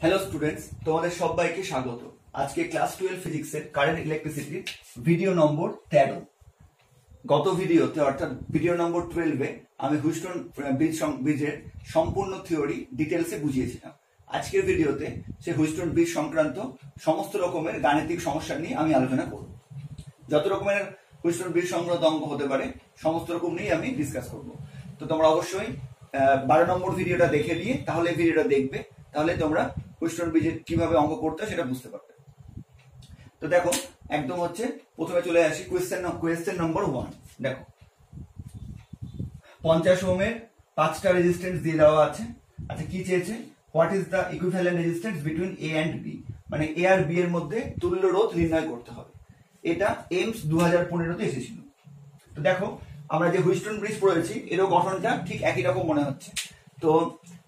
Hello students, তোমাদের সবাইকে স্বাগত। আজকে ক্লাস 12 ফিজিক্সের কারেন্ট ইলেকট্রিসিটির ভিডিও নম্বর 13। গত ভিডিওতে অর্থাৎ ভিডিও নম্বর 12-এ আমি হুইস্টন ব্রিজের সম্পূর্ণ থিওরি ডিটেলসে বুঝিয়েছিলাম। আজকের ভিডিওতে সে হুইস্টন ব্রিজ সংক্রান্ত সমস্ত রকমের গাণিতিক সমস্যা নিয়ে আমি আলোচনা করব। যত রকমের হুইস্টন ব্রিজ সংক্রান্ত অঙ্ক হতে পারে সমস্ত রকম নিয়ে আমি ডিসকাস করব। তো তোমরা অবশ্যই 12 নম্বর ভিডিওটা দেখে নিয়ে তাহলে ভিডিওটা দেখবে, তাহলে তোমরা হুইস্টন ব্রিজের কিভাবে অঙ্ক করতে হয় সেটা বুঝতে পারবে। তো দেখো, একদম হচ্ছে প্রথমে চলে আসি কোয়েশ্চেন নম্বর 1। দেখো, 50 ওহমের 5টা রেজিস্ট্যান্স দিয়ে দেওয়া আছে। আচ্ছা, কি চেয়েছে? What is the equivalent resistance between A and B, মানে এ আর বি এর মধ্যে তুল্য রোধ নির্ণয় করতে হবে। এটা এমস 2015-তে এসেছিল। তো দেখো, আমরা যে হুইস্টন ব্রিজ পড়েছি এরও গঠনটা ঠিক একই রকম মনে হচ্ছে। তো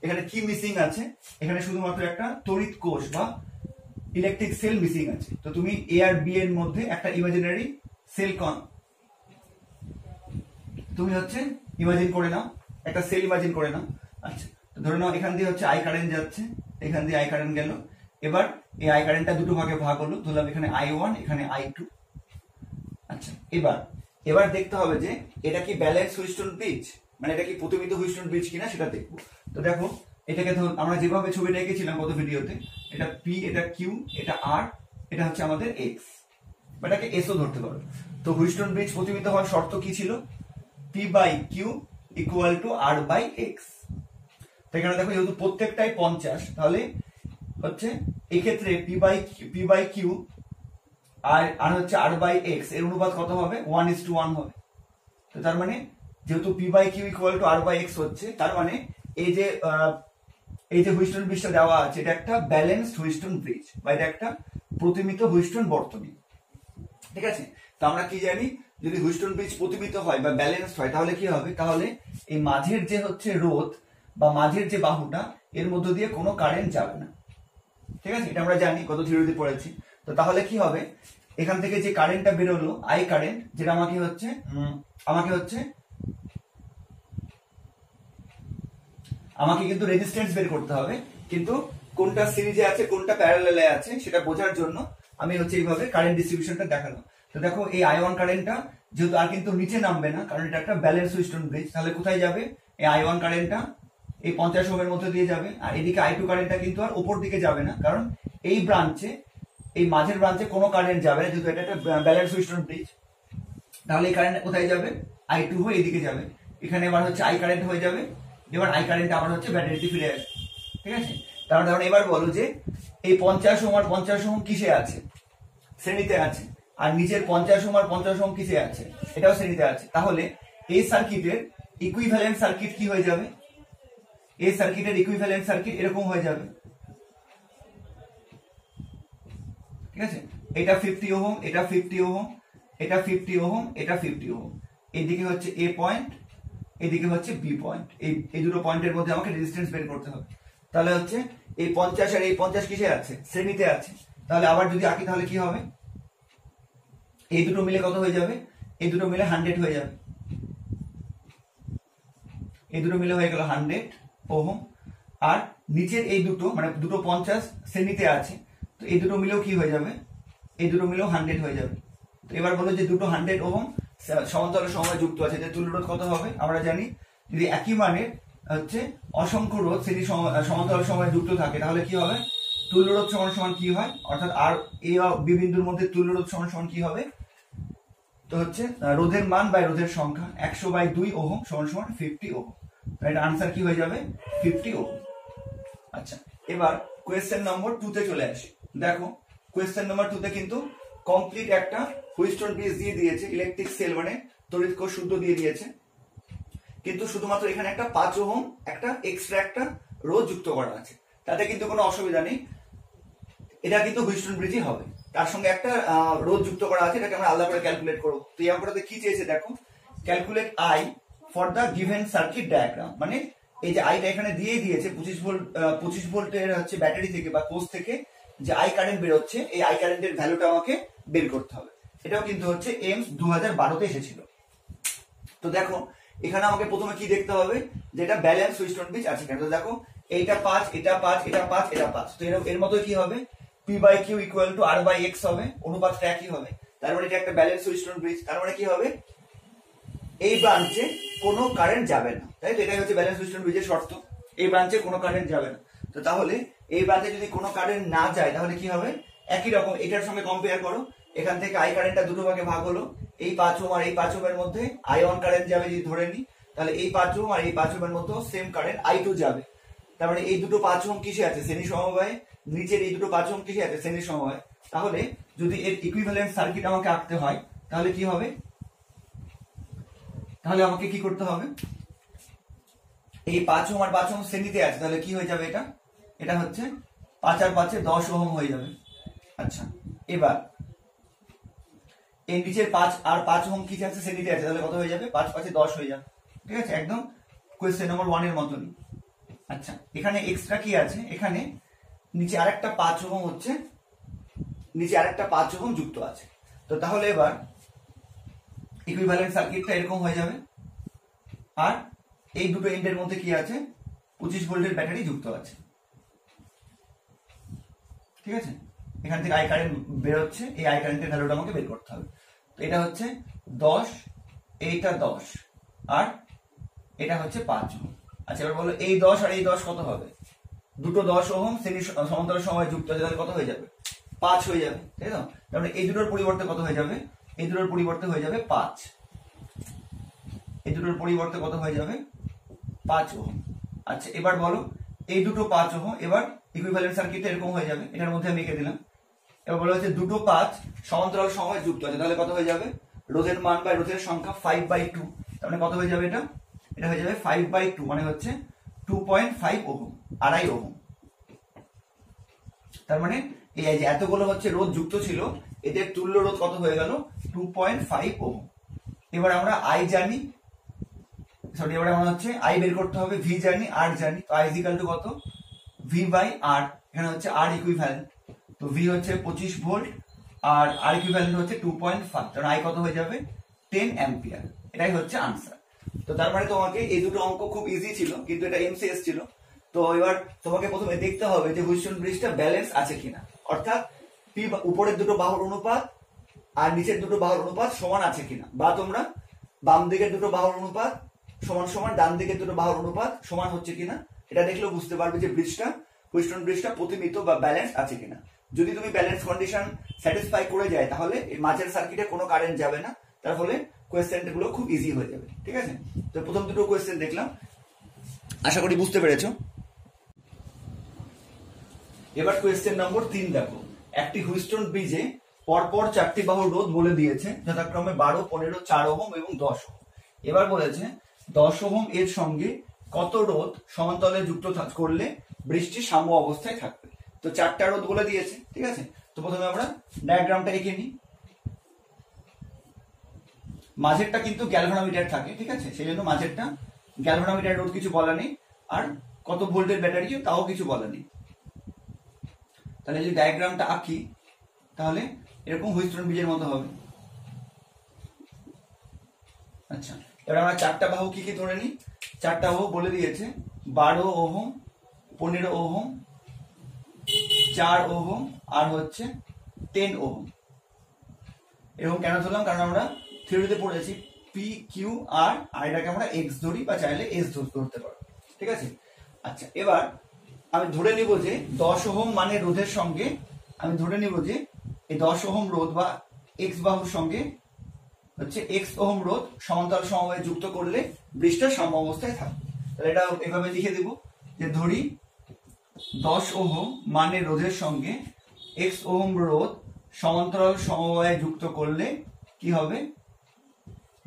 এখানে কি মিসিং আছে? এখানে শুধুমাত্র একটা তড়িৎ কোষ বা ইলেকট্রিক সেল মিসিং আছে। তো তুমি এ আর বি এর মধ্যে একটা ইমাজিনারি সেল তুমি হচ্ছে ইমাজিন করে নাও, একটা সেল ইমাজিন করে নাও। আচ্ছা, তো ধরে নাও এখান দিয়ে হচ্ছে আই কারেন্ট যাচ্ছে, এখান দিয়ে আই কারেন্ট গেল। এবার এই আই কারেন্টটা দুটো ভাগে ভাগ হলো, ধরলাম এখানে I1, এখানে I2। আচ্ছা, এবার দেখতে হবে যে এটা কি ব্যালেন্স হুইস্টন ব্রিজ, মানে এটা কি প্রতিমিত হুইস্টন ব্রিজ কিনা সেটা দেখবো। তো দেখো, এটাকে ধর আমরা যেভাবে ছবিটা এঁকেছিলাম গত ভিডিওতে, এটা পি, এটা কিউ, এটা আর, এটা হচ্ছে আমাদের এক্স, এটাকে এসও ধরতে পারো। তো হুইস্টন ব্রিজ প্রতিমিত হওয়ার শর্ত কি ছিল? P by Q equal to R by X. তো এখানে দেখো, যেহেতু প্রত্যেকটাই 50, তাহলে হচ্ছে এক্ষেত্রে পি বাই কিউ আর হচ্ছে আর বাই এক্স এর অনুপাত কত হবে? 1:1 হবে। তো তার মানে যেহেতু P by Q equal to R by X হচ্ছে, তার মানে এই যে হুইস্টন ব্রিজটা দেওয়া আছে এটা একটা ব্যালেন্সড হুইস্টন ব্রিজ, বা এটা একটা প্রতিমিত হুইস্টন বর্তনী। ঠিক আছে? তো আমরা কি জানি, যদি হুইস্টন ব্রিজ প্রতিমিত হয় বা ব্যালেন্সড হয় তাহলে কি হবে? তাহলে এই মাঝের যে হচ্ছে রোধ বা মাঝের যে বাহুটা, এর মধ্য দিয়ে কোনো কারেন্ট যাবে না। ঠিক আছে? এটা আমরা জানি, গত থিওরিতে পড়েছি। তো তাহলে কি হবে? এখান থেকে যে কারেন্টটা বেরোলো, আই কারেন্ট, যেটা আমাকে কিন্তু রেজিস্ট্যান্স বের করতে হবে, কিন্তু কোনটা সিরিজে আছে কোনটা প্যারালালে আছে সেটা বোঝার জন্য আমি হচ্ছে এইভাবে কারেন্ট ডিস্ট্রিবিউশনটা দেখালাম। তো দেখো, এই I1 কারেন্টটা যেহেতু আর কিন্তু নিচে নামবে না, কারণ এটা একটা ব্যালেন্স হুইস্টন ব্রিজ, তাহলে কোথায় যাবে? এই I1 কারেন্টটা এই 50 ওহমের মধ্যে দিয়ে যাবে। আর এদিকে I2 কারেন্টটা কিন্তু আর উপর দিকে যাবে না, কারণ এই ব্রাঞ্চে, এই মাঝের ব্রাঞ্চে কোনো কারেন্ট যাবে না, যেহেতু এটা একটা ব্যালেন্স হুইস্টন ব্রিজ। তাহলে এই কারেন্ট কোথায় যাবে? I2 হয়ে এদিকে যাবে। এখানে এবার হচ্ছে আই কারেন্ট হয়ে যাবে। এবার আই কারেন্ট আবার হচ্ছে ব্যাটারিতে ফিরে আসবে। ঠিক আছে? তাহলে এবার বলো যে এই 50 ওহম আর 50 ওহম কিসে আছে? শ্রেণীতে আছে। আর নিচের 50 ওহম আর 50 ওহম কিসে আছে? এটাও শ্রেণীতে আছে। তাহলে এই সার্কিটের ইকুইভ্যালেন্ট সার্কিট কি হয়ে যাবে? এই সার্কিটের ইকুইভ্যালেন্ট সার্কিট এরকম হয়ে যাবে। ঠিক আছে? এটা 50 ওহম, এটা 50 ওহম, এটা 50 ওহম, এটা 50 ওহম। এদিকে হচ্ছে এ পয়েন্ট, এদিকে হচ্ছে বি পয়েন্ট। এই দুটো পয়েন্টের মধ্যে আমাকে রেজিস্ট্যান্স বের করতে হবে। তাহলে হচ্ছে এই 50 আর এই 50 কিসে আছে? শ্রেণীতে আছে। তাহলে আবার যদি আঁকি তাহলে কি হবে? এই দুটো মিলে কত হয়ে যাবে? এই দুটো মিলে 100 হয়ে যাবে। এই দুটো মিলে হয়ে গেল 100 ওহম। আর নিচের এই দুটো, মানে দুটো 50 শ্রেণীতে আছে, তো এই দুটো মিলেও কি হয়ে যাবে? এই দুটো মিলেও 100 হয়ে যাবে। তো এবার বলো যে দুটো 100 ওহম সমান্তরাল সময় যুক্ত আছে, যে তুল্য রোধ কত হবে? আমরা জানি, যদি একই মানের হচ্ছে অসংখ্য রোধ শ্রেণী সমান্তরাল সময় যুক্ত থাকে, তাহলে কি হবে? তুল্য রোধ সমান সমান কি হয়? অর্থাৎ আর এ বি বিন্দুর মধ্যে তুল্য রোধ সমান সমান কি হবে? তো হচ্ছে রোধের মান বাই রোধের সংখ্যা, 100/2 ওহম সমান সমান 50 ওহম। এটা আনসার কি হয়ে যাবে? 50 ওহম। আচ্ছা, এবার কোয়েশ্চেন নম্বর 2 তে চলে আসি। দেখো, কোয়েশ্চেন নম্বর 2 তে কিন্তু কমপ্লিট একটা হুইস্টন ব্রিজ দিয়ে দিয়েছে, ইলেকট্রিক সেল মানে তড়িৎ কোষ শুদ্ধ দিয়ে দিয়েছে, কিন্তু শুধুমাত্র এখানে একটা 5 ওহম একটা এক্সট্রা একটা রোধ যুক্ত করা আছে। তাতে কিন্তু কোনো অসুবিধা নেই, এটা কিন্তু হুইস্টন ব্রিজই হবে। তার সঙ্গে একটা রোধ যুক্ত করা আছে, এটাকে আমরা আলাদা করে ক্যালকুলেট করব। তো এই অঙ্কটাতে কি চেয়েছে দেখো, calculate I for the given circuit diagram, মানে এই যে আইটা এখানে দিয়ে দিয়েছে 25 ভোল্টের হচ্ছে ব্যাটারি থেকে বা কোষ থেকে যে আই কারেন্ট বের হচ্ছে, এই আই কারেন্টের ভ্যালুটা আমাকে বের করতে হবে। এটাও কিন্তু হচ্ছে এমস 2012-তে এসেছিল। তো দেখো, এখানে আমাকে প্রথমে কি দেখতে হবে, যে এটা ব্যালেন্স হুইস্টন ব্রিজ আছে কিনা। তো দেখো, এইটা 5, এটা 5, এটা 5, এটা 5। তো এর মতো কি হবে, P by Q equal to R by X হবে, অনুপাতটা একই হবে। তার মানে এটা একটা ব্যালেন্স হুইটস্টোন ব্রিজ। তার মানে কি হবে, এই ব্রাঞ্চে কোনো কারেন্ট যাবে না, তাই তো? এটাই হচ্ছে ব্যালেন্স হুইটস্টোন ব্রিজের শর্ত, এই ব্রাঞ্চে কোনো কারেন্ট যাবে না। তো তাহলে এই ব্রাঞ্চে যদি কোনো কারেন্ট না যায় তাহলে কি হবে, একই রকম এটার সঙ্গে কম্পেয়ার করো। এখান থেকে আই কারেন্টটা দুটো ভাগে ভাগ হলো, এই 5 ওহম আর এই 5 ওহমের মধ্যে I1 কারেন্ট যাবে যদি ধরে নি, তাহলে এই 5 ওহম আর এই 5 ওহমের মধ্যে সেম কারেন্ট I2 যাবে। তার মানে এই দুটো 5 ওহম কিসে আছে, শ্রেণী সমবায়ে, নিচের এই দুটো 5 ওহম কিসে আছে, শ্রেণী সমবায়ে। তাহলে যদি এর ইকুইভ্যালেন্ট সার্কিট আমাকে আঁকতে হয় তাহলে কি হবে, তাহলে আমাকে কি করতে হবে, এই 5 ওহম আর 5 ওহম শ্রেণীতে আছে, তাহলে কি হয়ে যাবে, এটা হচ্ছে 5 আর 5 10 ওহম হয়ে যাবে। আচ্ছা, এবার এই নিচের 5 আর 5 ওহম কি আছে, শ্রেণীতে আছে, তাহলে কত হয়ে যাবে, 5 5 10 হয়ে যাবে। ঠিক আছে, একদম কোয়েশ্চেন নম্বর 1 এর মতনই। আচ্ছা, এখানে এক্সট্রা কি আছে, এখানে নিচে আরেকটা 5 ওহম হচ্ছে, নিচে আরেকটা 5 ওহম যুক্ত আছে। তো তাহলে এবার ইকুইভ্যালেন্ট সার্কিটটা এরকম হয়ে যাবে, আর এই দুটো এন্ডের মধ্যে কি আছে, 25 ভোল্টের ব্যাটারি যুক্ত আছে। ঠিক আছে, এখান থেকে আই কারেন্ট বেরোচ্ছে, এই আই কারেন্টের ভ্যালুটা আমাকে বের করতে হবে। তো এটা হচ্ছে 10, এইটা 10, আর এটা হচ্ছে 5 ওহম। আচ্ছা, এবার বলো এই 10 আর এই 10 কত হবে, দুটো 10 ওহম শ্রেণী সমান্তরাল সময় যুক্ত আছে, তাহলে কত হয়ে যাবে, 5 হয়ে যাবে, তাই তো? তার মানে এই দুটোর পরিবর্তে কত হয়ে যাবে, এই দুটোর পরিবর্তে হয়ে যাবে 5, এই দুটোর পরিবর্তে কত হয়ে যাবে, 5 ওহম। আচ্ছা, এবার বলো এই দুটো 5 ওহম, এবার ইকুইভ্যালেন্ট সার্কিটটা এরকম হয়ে যাবে, এটার মধ্যে আমি এঁকে দিলাম। এবার বলা হচ্ছে দুটো 5 সমান্তরাল সময় যুক্ত আছে, তাহলে কত হয়ে যাবে, রোধের মান বা রোধের সংখ্যা 5/2, তার মানে কত হয়ে যাবে, এটা হয়ে যাবে 5/2, মানে হচ্ছে 2.5 ওহম, 2.5 ওহম। তার মানে এই যে এতগুলো হচ্ছে রোধ যুক্ত ছিল, এদের তুল্য রোধ কত হয়ে গেল, 2.5 ওহম। এবার আমরা আই জানি, সরি, এবার আমরা হচ্ছে আই বের করতে হবে, ভি জানি, আর জানি। তো আই ইকুয়াল টু কত, ভি বাই আর, এখানে হচ্ছে আর ইকুইভ্যালেন্ট, তো ভি হচ্ছে 25 ভোল্ট আর আর ইকুইভ্যালেন্ট হচ্ছে 2.5, তাহলে আই কত হয়ে যাবে, 10 অ্যাম্পিয়ার। এটাই হচ্ছে আনসার। তো তার মানে তোমাকে এই দুটো অঙ্ক খুব ইজি ছিল, কিন্তু এটা এমসিএস ছিল। তো এবার তোমাকে প্রথমে দেখতে হবে যে হুইটস্টোন ব্রিজটা ব্যালেন্স আছে কিনা, অর্থাৎ পি উপরের দুটো বাহুর অনুপাত আর নিচের দুটো বাহুর অনুপাত সমান আছে কিনা, বা তোমরা বাম দিকের দুটো বাহুর অনুপাত সমান সমান ডান দিকের দুটো বাহুর অনুপাত সমান হচ্ছে কিনা, এটা দেখলেও বুঝতে পারবে যে ব্রিজটা, হুইটস্টোন ব্রিজটা প্রতিমিত বা ব্যালেন্স আছে কিনা। যদি তুমি ব্যালেন্স কন্ডিশন স্যাটিসফাই করে যায় তাহলে এই মাঝের সার্কিটে কোনো কারেন্ট যাবে না, তার ফলে কোয়েশ্চেন গুলো খুব ইজি হয়ে যাবে। ঠিক আছে, তো প্রথম দুটো কোয়েশ্চেন দেখলাম, আশা করি বুঝতে পেরেছো। এবার কোয়েশ্চেন নম্বর 3 দেখো, একটি হুইটস্টোন ব্রিজে পরপর 4টি বাহুর রোধ বলে দিয়েছে, যথাক্রমে 12, 15, 4 ওহম এবং 10 ওহম। এবার বলেছে 10 ওহম এর সঙ্গে কত রোধ সমান্তরালে যুক্ত করলে ব্রিজটি সাম্য অবস্থায় থাকবে। তো 4টা রোধ বলে দিয়েছে, ঠিক আছে। তো প্রথমে আমরা ডায়াগ্রামটা এঁকে নিই। মাঝেরটা কিন্তু গ্যালভানোমিটার থাকে, ঠিক আছে, সেই জন্য মাঝেরটা গ্যালভানোমিটার রোধ কিছু বলা নেই, আর কত ভোল্টের ব্যাটারি তাও কিছু বলা নেই। তাহলে যদি ডায়াগ্রামটা আঁকি তাহলে এরকম হুইটস্টোন ব্রিজের মতো হবে। আচ্ছা, এবার আমরা 4টা বাহু কি কি ধরে নিই। 4টা বাহু বলে দিয়েছে 12 ওহম, 15 ওহম, 4 ওহম আর হচ্ছে 10 ওহম। এরকম কেন ধরলাম, কারণ আমরা থিওরিতে পড়েছি পি কিউ আর এটাকে আমরা এক্স ধরি বা চাইলে এস ধরতে পারো, ঠিক আছে। আচ্ছা, এবার আমি ধরে নিব যে 10 ওহম মানে রোধের সঙ্গে, আমি ধরে নিব যে এই 10 ওহম রোধ বা এক্স বাহুর সঙ্গে হচ্ছে এক্স ওহম রোধ সমান্তরাল সমবায়ে যুক্ত করলে ব্রিজটা সাম্য অবস্থায় থাকবে। তাহলে এটা এভাবে লিখে দেব যে ধরি 10 ওহম মানে রোধের সঙ্গে এক্স ওহম রোধ সমান্তরাল সমবায়ে যুক্ত করলে কি হবে,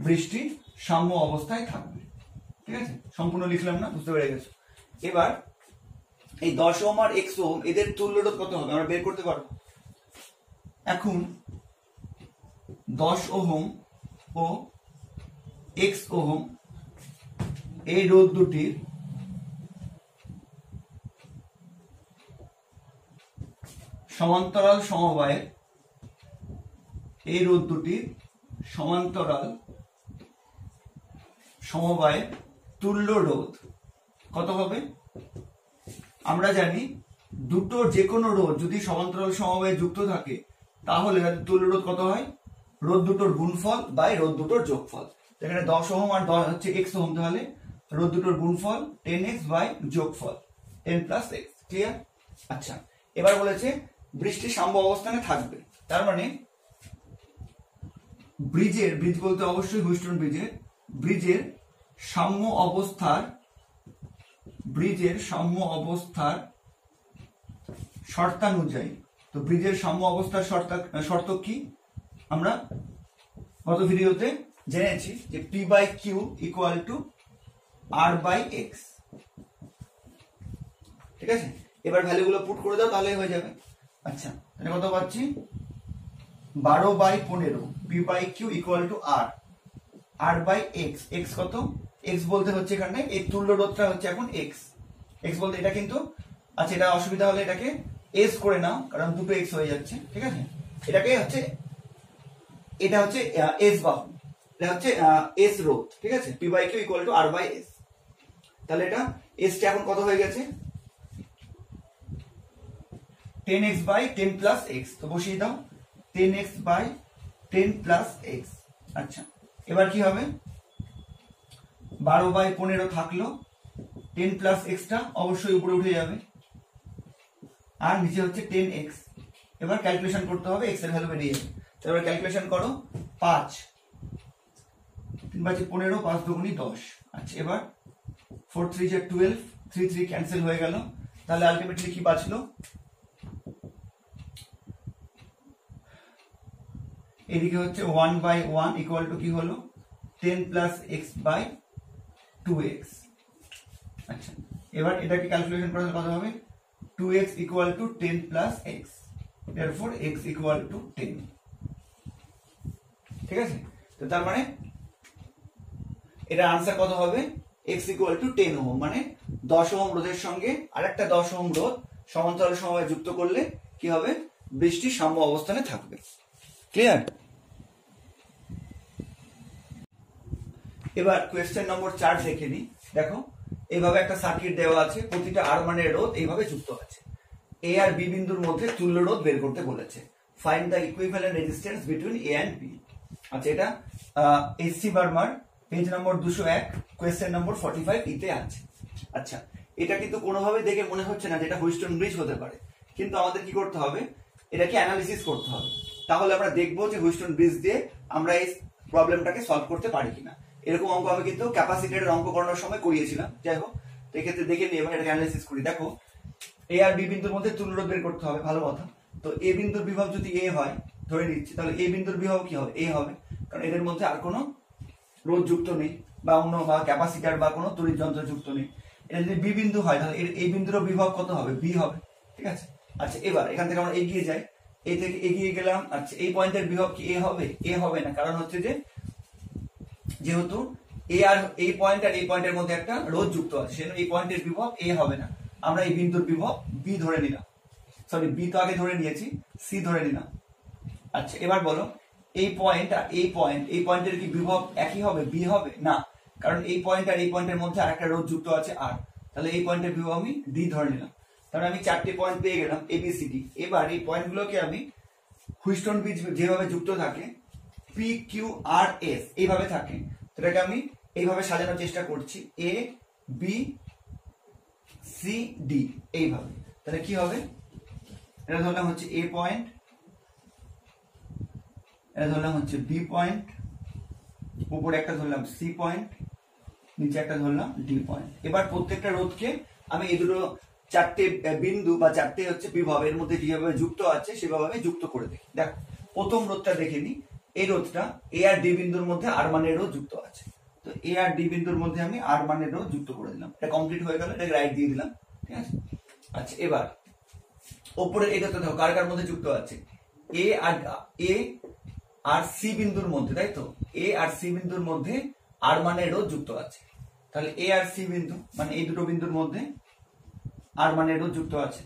ব্রিজটি সাম্য অবস্থায় থাকবে। ঠিক আছে, সম্পূর্ণ লিখলাম না, বুঝতে পেরে গেছো। এবার এই 10 ওহম আর এক্স ওহম এদের তুল্য রোধ কত হবে আমরা বের করতে পারবো। এখন 10 ওহম ও এক্স ওহম এই রোধ দুটির সমান্তরাল সমবায়ে, এই রোধ দুটির সমান্তরাল সমবায়ে তুল্য রোধ কত হবে, আমরা জানি দুটো যে কোনো রোধ যদি সমান্তরাল সমবায়ে যুক্ত থাকে তাহলে তাদের তুল্য রোধ কত হয়? রোধ দুটোর গুণফল বাই রোধ দুটোর যোগফল। এখানে 10 ওহম আর 10 হচ্ছে x ওহম, তাহলে রোধ দুটোর গুণফল 10x বাই যোগফল 10 প্লাস x। ক্লিয়ার? আচ্ছা, এবার বলেছে বৃষ্টি সাম্য অবস্থানে থাকবে, তার মানে ব্রিজ বলতে অবশ্যই হুইস্টন ব্রিজের সাম্য অবস্থার শর্তানুযায়ী। তো ব্রিজের সাম্য অবস্থার শর্ত কি? আমরা গত ভিডিওতে জেনেছি যে P by Q equal to R by X. ঠিক আছে, এবার ভ্যালুগুলো পুট করে দাও তাহলেই হয়ে যাবে। আচ্ছা, তাহলে কত পাচ্ছি? 12 by 15 P by Q equal to R by X. X কত? এক্স বলতে হচ্ছে এখানে এই তুল্য রোধটা হচ্ছে এখন এক্স বলতে এটা কিন্তু, আচ্ছা এটা অসুবিধা হলে এটাকে এস করে নাও, কারণ দুটো এক্স হয়ে যাচ্ছে। ঠিক আছে, এটা হচ্ছে এস বাহু, এটা হচ্ছে এস রোধ। ঠিক আছে, P by Q equal to R by S. তাহলে এটা এসটা এখন কত হয়ে গেছে? 10x by 10 plus x। তো বসিয়ে দাও 10x বাই 10 প্লাস x। আচ্ছা, এবার কি হবে? 12 বাই 15 থাকলো, 10 প্লাস x টা অবশ্যই উপরে উঠে যাবে, আর নিচে হচ্ছে 10x। এবার ক্যালকুলেশন করতে হবে, x এর ভ্যালু বেরিয়ে যাবে। এবার ক্যালকুলেশন করো, 5 3 বাই 15, 5 দুগুণী 10। আচ্ছা, এবার 4 3 যা 12, 3 3 ক্যান্সেল হয়ে গেল। তাহলে আলটিমেটলি কি বাঁচলো? এদিকে হচ্ছে 1 বাই 1 ইকুয়াল টু কি হলো? 10 প্লাস x বাই 2x। আচ্ছা, এবার এটাকে ক্যালকুলেশন করলে কত হবে? 2x equal to 10 plus x, therefore x equal to 10। ঠিক আছে, তো তার মানে এটার আনসার কত হবে? x ইকুয়াল টু 10 ওহম, মানে 10 ওহম রোধের সঙ্গে আরেকটা 10 ওহম রোধ সমান্তরাল সমবায়ে যুক্ত করলে কি হবে? বৃষ্টি সাম্য অবস্থানে থাকবে। ক্লিয়ার? এবার কোয়েশ্চেন নম্বর 4 দেখে নি। দেখো, এইভাবে একটা সার্কিট দেওয়া আছে, প্রতিটা আর মানের রোধ এইভাবে যুক্ত আছে। এ আর বি বিন্দুর মধ্যে তুল্য রোধ বের করতে বলেছে। Find the equivalent resistance between A and B. আচ্ছা, এটা এসসি বার্মার পেজ নম্বর 201 কোয়েশ্চেন নম্বর 45 ইতে আছে। আচ্ছা, এটা কিন্তু কোনোভাবে দেখে মনে হচ্ছে না যে এটা হুইস্টন ব্রিজ হতে পারে, কিন্তু আমাদের কি করতে হবে? এটাকে অ্যানালিসিস করতে হবে, তাহলে আমরা দেখবো যে হুইস্টন ব্রিজ দিয়ে আমরা এই প্রবলেমটাকে সলভ করতে পারি কিনা। এরকম অঙ্ক আমি কিন্তু ক্যাপাসিটরের অঙ্ক করানোর সময় করিয়েছিলাম। যাই হোক, এক্ষেত্রে দেখে নিই এবং এটাকে অ্যানালিসিস করি। দেখো, এ আর বি বিন্দুর মধ্যে তুল্য রোধ বের করতে হবে, ভালো কথা। তো এ বিন্দুর বিভব যদি এ হয়, ধরে নিচ্ছি, তাহলে এ বিন্দুর বিভব কি হবে? এ হবে, কারণ এদের মধ্যে আর কোনো রোধ যুক্ত নেই বা অন্য বা ক্যাপাসিটর বা কোনো তড়িৎ যন্ত্র যুক্ত নেই। এটা যদি বি বিন্দু হয় তাহলে এই বিন্দুরও বিভব কত হবে? বি হবে। ঠিক আছে, আচ্ছা এবার এখান থেকে আমরা এগিয়ে যাই, এই থেকে এগিয়ে গেলাম। আচ্ছা, এই পয়েন্টের বিভব কি এ হবে? এ হবে না, কারণ হচ্ছে যে যেহেতু এ আর এই পয়েন্ট আর এই পয়েন্টের মধ্যে একটা রোধ যুক্ত আছে, সেজন্য এই পয়েন্টের বিভব এ হবে না। আমরা এই বিন্দুর বিভব বি ধরে নিলাম, সরি বি তো আগে ধরে নিয়েছি, সি ধরে নিলাম। আচ্ছা, এবার বলো এই পয়েন্ট আর এই পয়েন্টের কি বিভব একই হবে? বি হবে না, কারণ এই পয়েন্ট আর এই পয়েন্টের মধ্যে আরেকটা রোধ যুক্ত আছে আর। তাহলে এই পয়েন্টের বিভব আমি ডি ধরে নিলাম। তাহলে আমি 4টে পয়েন্ট পেয়ে গেলাম এবিসিডি। এবার এই পয়েন্টগুলোকে আমি হুইস্টন ব্রিজ যেভাবে যুক্ত থাকে পি কিউ আর এস এইভাবে থাকে, এটাকে আমি এইভাবে সাজানোর চেষ্টা করছি, এ বি সি ডি এইভাবে। তাহলে কি হবে? এটা ধরলাম হচ্ছে এ পয়েন্ট, এটা ধরলাম হচ্ছে বি পয়েন্ট, উপরে একটা ধরলাম সি পয়েন্ট, নিচে একটা ধরলাম ডি পয়েন্ট। এবার প্রত্যেকটা রোধকে আমি এই দুটো 4টে বিন্দু বা 4টে হচ্ছে বিভব এর মধ্যে যেভাবে যুক্ত আছে সেভাবে আমি যুক্ত করে দেখি। দেখো, প্রথম রোধটা দেখে নি, এই রোধটা এ আর ডি বিন্দুর মধ্যে আর মানের রোধ যুক্ত আছে। তো এ আর ডি বিন্দুর মধ্যে আমি আর মানের রোধ যুক্ত করে দিলাম, এটা কমপ্লিট হয়ে গেল, এটাকে রাইট দিয়ে দিলাম। ঠিক আছে, আচ্ছা এবার উপরে এই রোধটা দেখো কার কার মধ্যে যুক্ত আছে? এ আর সি বিন্দুর মধ্যে, তাই তো? এ আর সি বিন্দুর মধ্যে আর মানের রোধ যুক্ত আছে। তাহলে এ আর সি বিন্দু মানে এই দুটো বিন্দুর মধ্যে আর মানের রোধ যুক্ত আছে।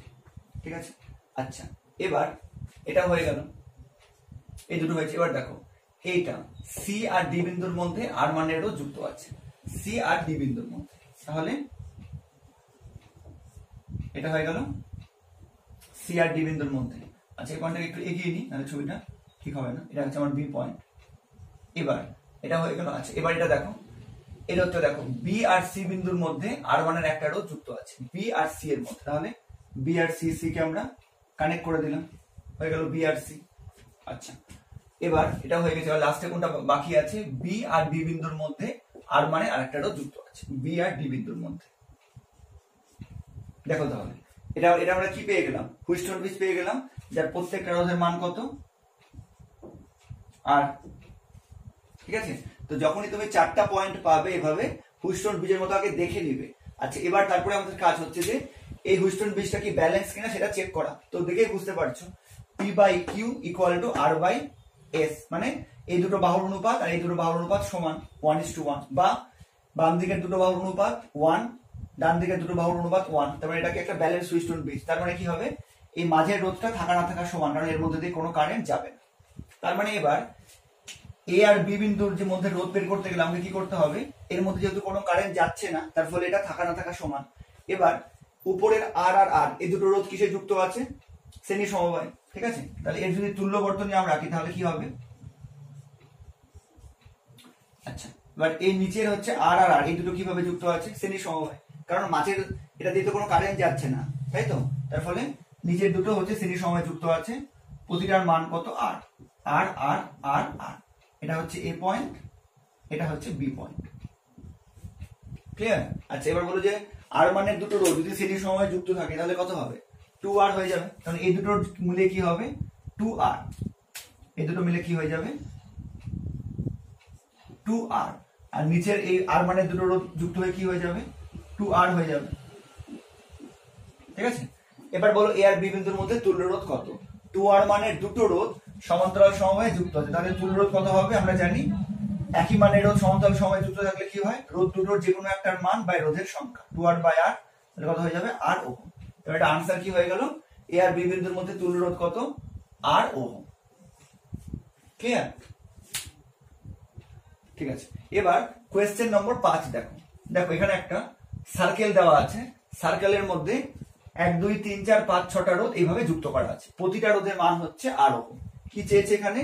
ঠিক আছে, আচ্ছা এবার এটা হয়ে গেল, এই দুটো হয়েছে। এবার দেখো এইটা সি আর ডি বিন্দুর মধ্যে আর মানের রোধ যুক্ত আছে, সি আর ডি বিন্দুর মধ্যে। তাহলে এটা হয়ে গেল সি আর ডি বিন্দুর মধ্যে। আচ্ছা এই পয়েন্টটা একটু এগিয়ে নিই, তাহলে ছবিটা ঠিক হবে না। এটা হচ্ছে আমার বি পয়েন্ট। এবার এটা হয়ে গেল। আচ্ছা এবার এটা দেখো, এর হচ্ছে দেখো বি আর সি বিন্দুর মধ্যে আর ওয়ানের একটা রোধ যুক্ত আছে বি আর সি এর মধ্যে, তাহলে বি আর সি কে আমরা কানেক্ট করে দিলাম, হয়ে গেল বি আর সি। আচ্ছা এবার এটা হয়ে গেছে, লাস্টে কোনটা বাকি আছে, বি আর ডি বিন্দুর মধ্যে আর মানে আরেকটা রোধ যুক্ত আছে বি আর ডি বিন্দুর মধ্যে। দেখো তাহলে এটা এটা আমরা কি পেয়ে গেলাম, হুইস্টন ব্রিজ পেয়ে গেলাম, যার প্রত্যেকটা রোধের মান কত, আর ঠিক আছে। তো যখনই তুমি চারটা পয়েন্ট পাবে এভাবে হুইস্টন ব্রিজের মতো আগে দেখে নিবে। আচ্ছা এবার তারপরে আমাদের কাজ হচ্ছে যে এই হুইস্টন ব্রিজটা কি ব্যালেন্স কিনা সেটা চেক করা। তো দেখেই বুঝতে পারছো P by Q equal to R by S, মানে এই দুটো বাহুর অনুপাত আর এই দুটো বাহুর অনুপাত সমান 1:1, বা বাম দিকের দুটো বাহুর অনুপাত 1, ডান দিকের দুটো বাহুর অনুপাত 1। তার মানে এটাকে একটা ব্যালেন্স হুইস্টন ব্রিজ। তার মানে কি হবে, এই মাঝের রোধটা থাকা না থাকা সমান, কারণ এর মধ্যে দিয়ে কোনো কারেন্ট যাবে না। তার মানে এবার এ আর বি বিন্দুর যে মধ্যে রোধ বের করতে গেলে আমাকে কি করতে হবে, এর মধ্যে যেহেতু কোনো কারেন্ট যাচ্ছে না তার ফলে এটা থাকা না থাকা সমান। এবার উপরের আর আর আর এই দুটো রোধ কিসে যুক্ত আছে, শ্রেণী সমবায়, ঠিক আছে। তাহলে এর যদি তুল্য বর্তনী আমরা রাখি তাহলে কি হবে, আচ্ছা এবার এই নিচের হচ্ছে আর আর আর এই দুটো কিভাবে যুক্ত আছে, শ্রেণী সমবায়, কারণ মাঝের এটা দিয়ে তো কোনো কারেন্ট যাচ্ছে না, তাই তো। তার ফলে নিচের দুটো হচ্ছে শ্রেণী সমবায় যুক্ত আছে, প্রতিটার মান কত, আর আর আর আর আর। এটা হচ্ছে এ পয়েন্ট, এটা হচ্ছে বি পয়েন্ট, ক্লিয়ার। আচ্ছা এবার বলো যে আর মানে দুটো রোধ যদি শ্রেণী সমবায় যুক্ত থাকে তাহলে কত হবে, 2r হয়ে যাবে। কারণ এই দুটোর মিলে কি হবে 2r, এই দুটো মিলে কি হয়ে যাবে 2r, আর নিচের এই আর মানে দুটো রোধ যুক্ত হয়ে কি হয়ে যাবে 2r হয়ে যাবে, ঠিক আছে। এবার বলো এ আর বি বিন্দুর মধ্যে তুল্য রোধ কত, 2r মানে দুটো রোধ সমান্তরাল সমবায়ে যুক্ত আছে, তাহলে তুল্য রোধ কত হবে আমরা জানি, একই মানের রোধ সমান্তরাল সমবায়ে যুক্ত থাকলে কি হয়, রোধ দুটোর যে কোনো একটার মান বাই রোধের সংখ্যা 2r বাই r, তাহলে কত হয়ে যাবে r ওহম। এবার এটা আনসার কি হয়ে গেল, এ আর বি বিন্দুর মধ্যে তুল্য রোধ কত, r ওহম, ক্লিয়ার। ঠিক আছে এবার কোয়েশ্চেন নম্বর 5 দেখো। দেখো এখানে একটা সার্কেল দেওয়া আছে, সার্কেলের মধ্যে 1 2 3 4 5 6টা রোধ এইভাবে যুক্ত করা আছে, প্রতিটা রোধের মান হচ্ছে আর ওহম। কি চেয়েছে এখানে,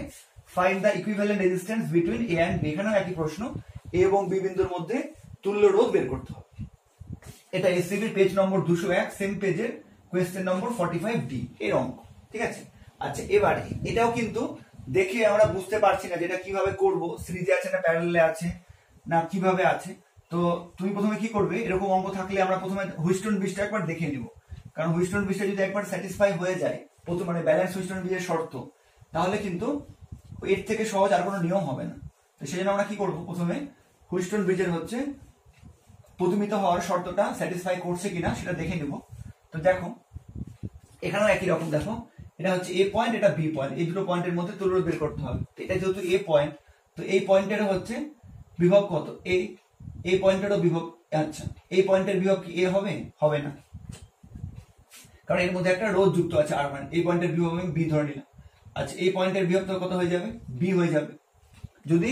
find the equivalent resistance between A and B. এখানেও একই প্রশ্ন, এ এবং বি বিন্দুর মধ্যে তুল্য রোধ বের করতে হবে। এটা এসসিবি পেজ নম্বর 201, সেম পেজের কোয়েশ্চেন নম্বর 45D এর অঙ্ক, ঠিক আছে। আচ্ছা এবার এটাও কিন্তু দেখে আমরা বুঝতে পারছি না যেটা কিভাবে করব, সিরিজে আছে না প্যারালালে আছে না কিভাবে আছে। তো তুমি প্রথমে কি করবে, এরকম অঙ্ক থাকলে আমরা প্রথমে হুইস্টন ব্রিজটা একবার দেখে নিব, কারণ হুইস্টন ব্রিজটা যদি একবার স্যাটিসফাই হয়ে যায় প্রথম মানে ব্যালেন্স হুইস্টন ব্রিজের শর্ত, তাহলে কিন্তু এর থেকে সহজ আর কোনো নিয়ম হবে না। তো সেই জন্য আমরা কি করব, প্রথমে হুইস্টন ব্রিজের হচ্ছে প্রতিমিত হওয়ার শর্তটা স্যাটিসফাই করছে কিনা সেটা দেখে নিব। তো দেখো এখানেও একই রকম, দেখো এটা হচ্ছে এ পয়েন্ট, এটা বি পয়েন্ট, এই দুটো পয়েন্টের মধ্যে তুল্য রোধ বের করতে হবে। তো এটা যেহেতু এ পয়েন্ট, তো এই পয়েন্টের হচ্ছে বিভব কত, এই পয়েন্টেরও বিভব, আচ্ছা এই পয়েন্টের বিভব কি এ হবে, হবে না, কারণ এর মধ্যে একটা রোধ যুক্ত আছে আর মানে, এই পয়েন্টের বিভব আমি বি ধরে নিলাম। আচ্ছা এই পয়েন্টের বিভব তো কত হয়ে যাবে, বি হয়ে যাবে। যদি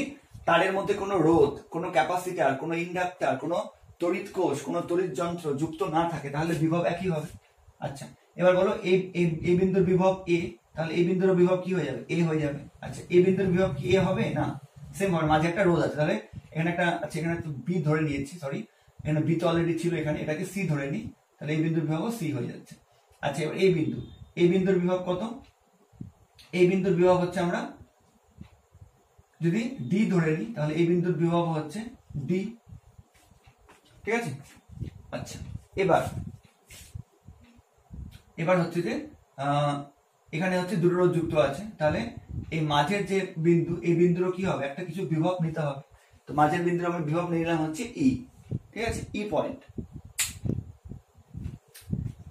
তারের মধ্যে কোনো রোধ, কোনো ক্যাপাসিটার, কোনো ইন্ডাক্টর, কোনো তড়িৎ কোষ, কোনো তড়িৎ যন্ত্র যুক্ত না থাকে তাহলে বিভব একই হবে। আচ্ছা এবার বলো এই বিন্দুর বিভব এ, তাহলে এই বিন্দুর বিভব কি হয়ে যাবে, এ হয়ে যাবে। আচ্ছা এই বিন্দুর বিভব কি এ হবে না, সেম হবে, মাঝে একটা রোধ আছে, তাহলে এখানে একটা, আচ্ছা এখানে তো বি ধরে নিয়েছি, সরি এখানে বি তো অলরেডি ছিল, এখানে এটাকে সি ধরে নিই, তাহলে এই বিন্দুর বিভব সি হয়ে যাচ্ছে। আচ্ছা এবার এই বিন্দু, এই বিন্দুর বিভব কত, এই বিন্দুর বিভব হচ্ছে আমরা যদি ডি ধরে নিই তাহলে এই বিন্দুর বিভব হচ্ছে ডি, ঠিক আছে। আচ্ছা এবার হচ্ছে যে এখানে হচ্ছে দুটো রোধ যুক্ত আছে, তাহলে এই মাঝের যে বিন্দু, এই বিন্দুরও কি হবে, একটা কিছু বিভব নিতে হবে। তো মাঝের বিন্দুর আমরা বিভব নিলাম হচ্ছে ই, ঠিক আছে, ই পয়েন্ট।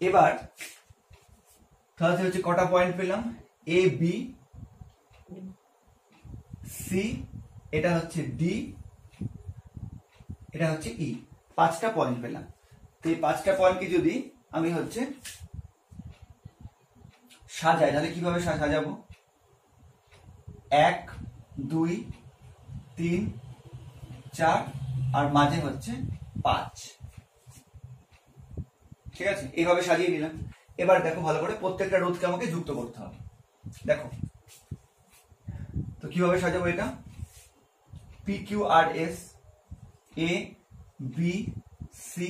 এবার তাহলে হচ্ছে কটা পয়েন্ট পেলাম, এ বি সি, এটা হচ্ছে ডি, এটা হচ্ছে ই, 5টা পয়েন্ট পেলাম। তো এই 5টা পয়েন্টকে যদি আমি হচ্ছে সাজাই তাহলে কিভাবে সাজাবো, 1 2 3 4 আর মাঝে হচ্ছে 5, ঠিক আছে, এইভাবে সাজিয়ে নিলাম। এবার দেখো ভালো করে প্রত্যেকটা রোধকে আমাকে যুক্ত করতে হবে। দেখো তো কিভাবে সাজাবো এটা, P Q R S, A B C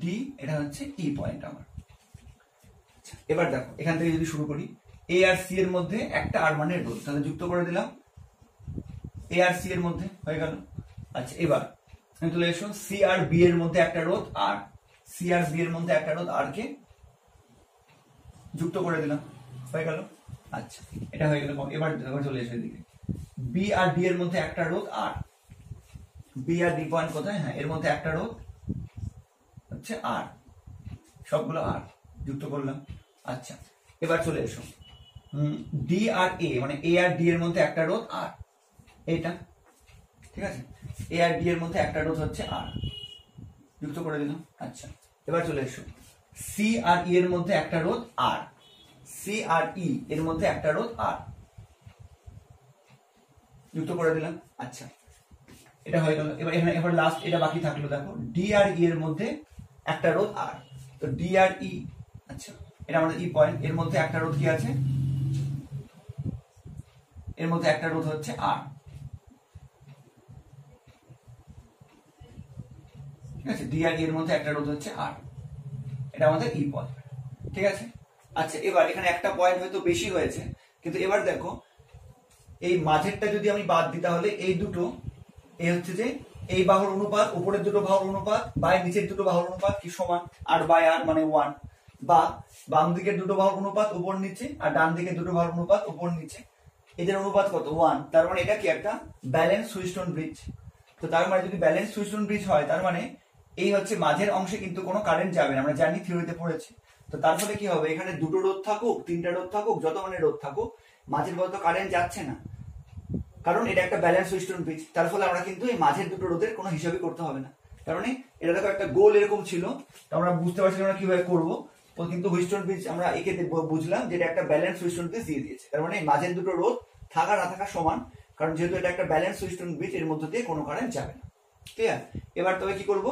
D, এটা হচ্ছে ই পয়েন্ট আমার। এবার দেখো এখান থেকে যদি শুরু করি, এ আর সি এর মধ্যে একটা আর মানের রোধ, তাহলে যুক্ত করে দিলাম এ আর সি এর মধ্যে, হয়ে গেল। আচ্ছা এবার চলে এসো, সি আর বি এর মধ্যে একটা রোধ আর, সি আর বি এর মধ্যে একটা রোধ আর কে যুক্ত করে দিলাম, হয়ে গেল। আচ্ছা এটা হয়ে গেল। এবার চলে এসো এদিকে, বি আর ডি এর মধ্যে একটা রোধ আর, বি আর ডি পয়েন্ট কোথায়, হ্যাঁ এর মধ্যে একটা রোধ হচ্ছে আর, সবগুলো আর যুক্ত করলাম। আচ্ছা এবার চলে এসো, ডি আর এ মানে এ আর ডি এর মধ্যে একটা রোধ আর, এইটা ঠিক আছে, এ আর ডি এর মধ্যে একটা রোধ হচ্ছে আর, যুক্ত করে দিলাম। আচ্ছা এবার চলে এসো, সি আর ই এর মধ্যে একটা রোধ আর, সি আর ই এর মধ্যে একটা রোধ আর, যুক্ত করে দিলাম। আচ্ছা এটা হয়ে গেল। এবার এখানে এবার লাস্ট এটা বাকি থাকলো, দেখো ডি আর ই এর মধ্যে একটা রোধ আর, তো ডি আর ই, আচ্ছা এটা আমাদের ই পয়েন্ট, এর মধ্যে একটা রোধ কি আছে, এর মধ্যে একটা রোধ হচ্ছে আর, ঠিক আছে, ডি আর ই এর মধ্যে একটা রোধ হচ্ছে আর, এটা আমাদের ই পয়েন্ট, ঠিক আছে। আচ্ছা এবার এখানে একটা পয়েন্ট হয়তো বেশি হয়েছে, কিন্তু এবার দেখো এই মাঝেরটা যদি আমি বাদ দিই তাহলে এই দুটো, এই হচ্ছে যে এই বাহুর অনুপাত, উপরের দুটো বাহুর অনুপাত বাই নিচের দুটো বাহুর অনুপাত কি সমান, আর বাই আর মানে 1, বা বাম দিকের দুটো বাহুর অনুপাত উপর নিচে আর ডান দিকের দুটো বাহুর অনুপাত উপর নিচে, এদের অনুপাত কত 1, তার মানে এটা কি একটা ব্যালেন্স সুইচস্টোন ব্রিজ। তো তার মানে যদি ব্যালেন্স সুইচস্টোন ব্রিজ হয় তার মানে এই হচ্ছে মাঝের অংশে কিন্তু কোনো কারেন্ট যাবে না, আমরা জানি থিওরিতে পড়েছি। তো তার ফলে কি হবে, এখানে দুটো রোধ থাকুক, তিনটা রোধ থাকুক, যত মানে রোধ থাকুক, মাঝের বলতো কারেন্ট যাচ্ছে না, কারণ এটা একটা ব্যালেন্স সুইচস্টোন ব্রিজ। তার ফলে আমরা কিন্তু এই মাঝের দুটো রোধের কোনো হিসাবই করতে হবে না, কারণ এটা দেখো একটা গোল এরকম ছিল, তো আমরা বুঝতে পারছি আমরা কিভাবে করবো। তো কিন্তু হুইস্টোন ব্রিজ আমরা একে বুঝলাম যে এটা একটা ব্যালেন্স হুইস্টোন ব্রিজ দিয়ে দিয়েছে, তার মানে মাঝের দুটো রোধ থাকা না থাকা সমান, কারণ যেহেতু এটা একটা ব্যালেন্স হুইস্টোন ব্রিজ এর মধ্যে দিয়ে কোনো কারেন্ট যাবে না। ঠিক আছে, এবার তবে কি করব,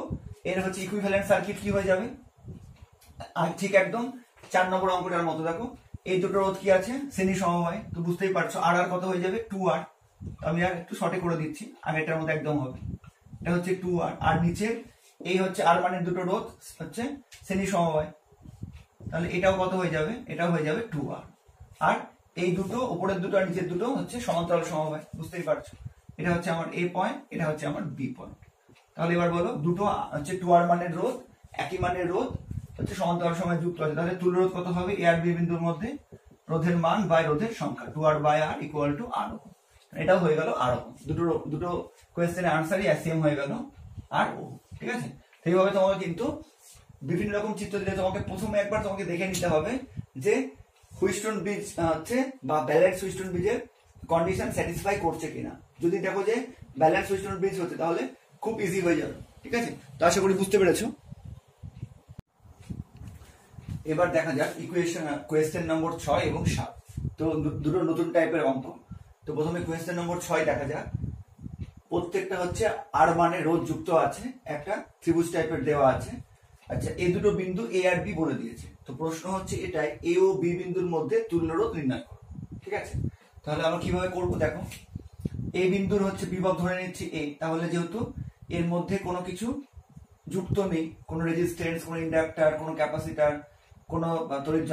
এর হচ্ছে ইকুইভ্যালেন্ট সার্কিট কি হয়ে যাবে, আর ঠিক একদম 4 নম্বর অঙ্কটার মতো। দেখো এই দুটো রোধ কি আছে, শ্রেণী সমবায়, তো বুঝতেই পারছো আর আর কত হয়ে যাবে 2R, আমি আর একটু শর্টে করে দিচ্ছি, আগেরটার মতো একদম হবে, এটা হচ্ছে 2R, আর নিচের এই হচ্ছে আর মানের দুটো রোধ হচ্ছে শ্রেণী সমবায়, তাহলে এটাও কত হয়ে যাবে, এটাও হয়ে যাবে 2R, আর এই দুটো উপরের দুটো আর নিচের দুটো হচ্ছে সমান্তরাল সমবায়, বুঝতেই পারছো, এটা হচ্ছে আমার এ পয়েন্ট, এটা হচ্ছে আমার বি পয়েন্ট। তাহলে এবার বলো দুটো হচ্ছে 2R মানের রোধ, একই মানের রোধ হচ্ছে সমান্তরাল সমবায় যুক্ত আছে, তাহলে তুল্য রোধ কত হবে, এ আর বি বিন্দুর মধ্যে রোধের মান বাই রোধের সংখ্যা, 2R by R equal to R, এটাও হয়ে গেল আর, দুটো কোয়েশ্চেনের আনসারই সেম হয়ে গেল আর ও, ঠিক আছে। সেইভাবে তোমাকে কিন্তু বিভিন্ন রকম চিত্র দিলে তোমাকে প্রথমে একবার তোমাকে দেখে নিতে হবে যে হুইস্টোন ব্রিজ হচ্ছে বা ব্যালেন্স হুইস্টোন ব্রিজের কন্ডিশন স্যাটিসফাই করছে কিনা। যদি দেখো যে ব্যালেন্স হুইস্টোন ব্রিজ হচ্ছে তাহলে খুব ইজি হয়ে যাবে, ঠিক আছে। তো আশা করি বুঝতে পেরেছো। এবার দেখা যাক কোয়েশ্চেন নম্বর 6 এবং 7, তো দুটো নতুন টাইপের অঙ্ক। তো প্রথমে কোয়েশ্চেন নম্বর 6 দেখা যাক। প্রত্যেকটা হচ্ছে আর মানে রোধ যুক্ত আছে, একটা ত্রিভুজ টাইপের দেওয়া আছে। আচ্ছা এই দুটো বিন্দু এ আর বি বলে দিয়েছে, তো প্রশ্ন হচ্ছে এটাই এ ও বি বিন্দুর মধ্যে তুল্য রোধ নির্ণয় করো, ঠিক আছে। তাহলে আমরা কিভাবে করব, দেখো এই বিন্দুর হচ্ছে বিভব ধরে নিচ্ছি এ, তাহলে যেহেতু এর মধ্যে কোনো কিছু যুক্ত নেই, কোনো রেজিস্ট্যান্স, কোনো ইন্ডাক্টর, কোনো ক্যাপাসিটর, কোনো তড়িৎ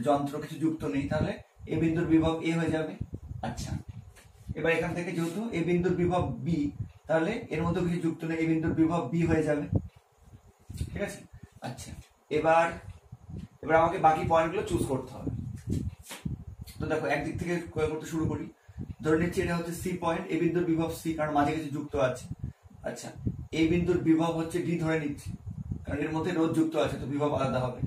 যন্ত্র কিছু যুক্ত নেই, তাহলে এই বিন্দুর বিভব এ হয়ে যাবে। আচ্ছা এবার এখান থেকে যেহেতু এই বিন্দুর বিভব বি, তাহলে এর মধ্যে কিছু যুক্ত নেই, এই বিন্দুর বিভব বি হয়ে যাবে, ঠিক আছে। আচ্ছা এবার আমাকে বাকি পয়েন্টগুলো চুজ করতে হবে। তো দেখো একদিক থেকে করতে শুরু করি, ধরে নিচ্ছি এটা হচ্ছে সি পয়েন্ট, এই বিন্দুর বিভব সি, কারণ মাঝে কিছু যুক্ত আছে। আচ্ছা এই বিন্দুর বিভব হচ্ছে ডি ধরে নিচ্ছি, কারণ এর মধ্যে রোধ যুক্ত আছে, তো বিভব আলাদা হবে।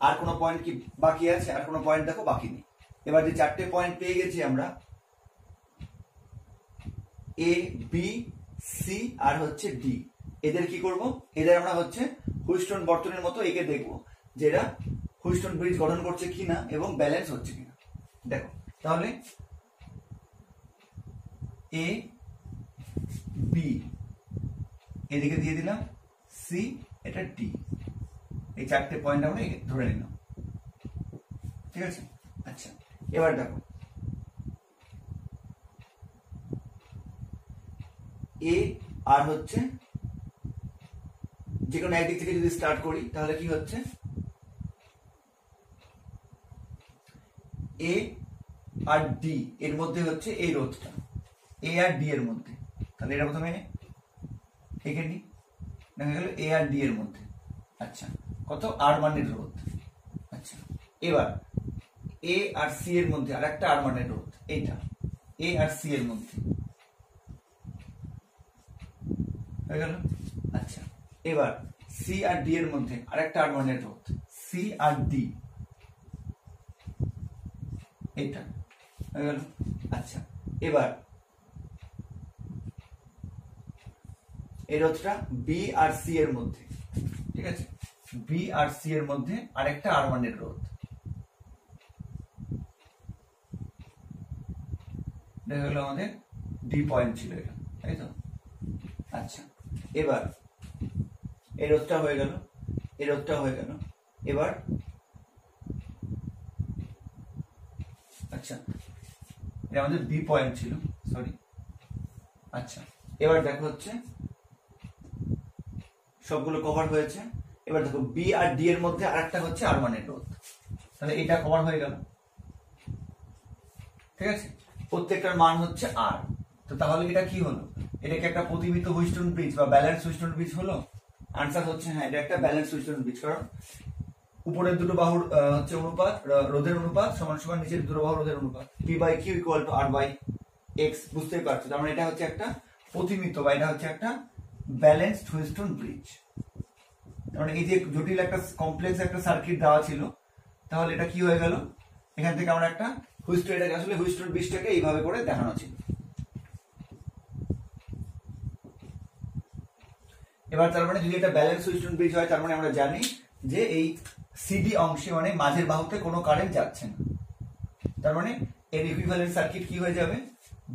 আর কোনো পয়েন্ট কি বাকি আছে, আর কোনো পয়েন্ট দেখো বাকি নেই। এবার যে 4টে পয়েন্ট পেয়ে গেছি আমরা, এ বি সি আর হচ্ছে ডি, এদের কি করব, এদের আমরা হচ্ছে হুইস্টোন বর্তনীর মতো একে দেখবো যে এরা হুইস্টোন ব্রিজ গঠন করছে কিনা এবং ব্যালেন্স হচ্ছে কিনা। দেখো তাহলে এ বি এদিকে দিয়ে দিলাম, সি এটা ডি। এই চারটে পয়েন্ট আমরা ধরে নিলাম, ঠিক আছে। আচ্ছা এবার দেখো এ আর হচ্ছে যে কোনো একদিক থেকে যদি স্টার্ট করি তাহলে কি হচ্ছে, এ আর ডি এর মধ্যে হচ্ছে এই রোধটা, এ আর ডি এর মধ্যে। তাহলে এটা প্রথমে এঁকে নি, দেখা গেল এ আর ডি এর মধ্যে। আচ্ছা কত আর মানের রোধ। আচ্ছা এবার এ আর সি এর মধ্যে আর একটা আর মানের রোধ, এইটা এ আর সি এর মধ্যে হয়ে গেল। আচ্ছা এবার সি আর ডি এর মধ্যে আর একটা আর মানের রোধ, সি আর ডি, এইটা হয়ে গেল। আচ্ছা এবার এই রোধটা বি আর সি এর মধ্যে, ঠিক আছে, বি আর সি এর মধ্যে আরেকটা আর মানের রোধ, দেখা গেল আমাদের ডি পয়েন্ট ছিল এটা, তাই তো। আচ্ছা এবার এই রোধটা হয়ে গেল, এই রোধটা হয়ে গেল। এবার আচ্ছা এটা আমাদের বি পয়েন্ট ছিল, সরি। আচ্ছা এবার দেখো হচ্ছে সবগুলো কভার হয়েছে। এবার দেখো বি আর ডি এর মধ্যে আরেকটা হচ্ছে আর মানের রোধ, তাহলে এটা কভার হয়ে গেল, ঠিক আছে। প্রত্যেকটার মান হচ্ছে আর। তো তাহলে এটা কি হলো, এটা কি একটা প্রতিবিত হুইস্টন ব্রিজ বা ব্যালেন্স হুইস্টন ব্রিজ হলো? আনসার হচ্ছে হ্যাঁ, এটা একটা ব্যালেন্স হুইস্টন ব্রিজ, কারণ উপরের দুটো বাহুর হচ্ছে অনুপাত, রোধের অনুপাত সমান সমান নিচের দুটো বাহুর রোধের অনুপাত, P by Q equal to R by X. বুঝতেই পারছো, তার মানে এটা হচ্ছে একটা প্রতিমিত বা এটা হচ্ছে একটা ব্যালেন্সড হুইস্টন ব্রিজ। তার মানে এই যে জটিল একটা কমপ্লেক্স একটা সার্কিট দেওয়া ছিল, তাহলে এটা কি হয়ে গেল, এখান থেকে আমরা একটা হুইস্টন, এটাকে আসলে হুইস্টন ব্রিজটাকে এইভাবে করে দেখানো ছিল। এবার তার মানে যদি এটা ব্যালেন্স হুইস্টন ব্রিজ হয়, তার মানে আমরা জানি যে এই সিডি অংশে মানে মাঝের বাহুতে কোনো কারেন্ট যাচ্ছে না। তার মানে এর ইকুইভ্যালেন্ট সার্কিট কি হয়ে যাবে,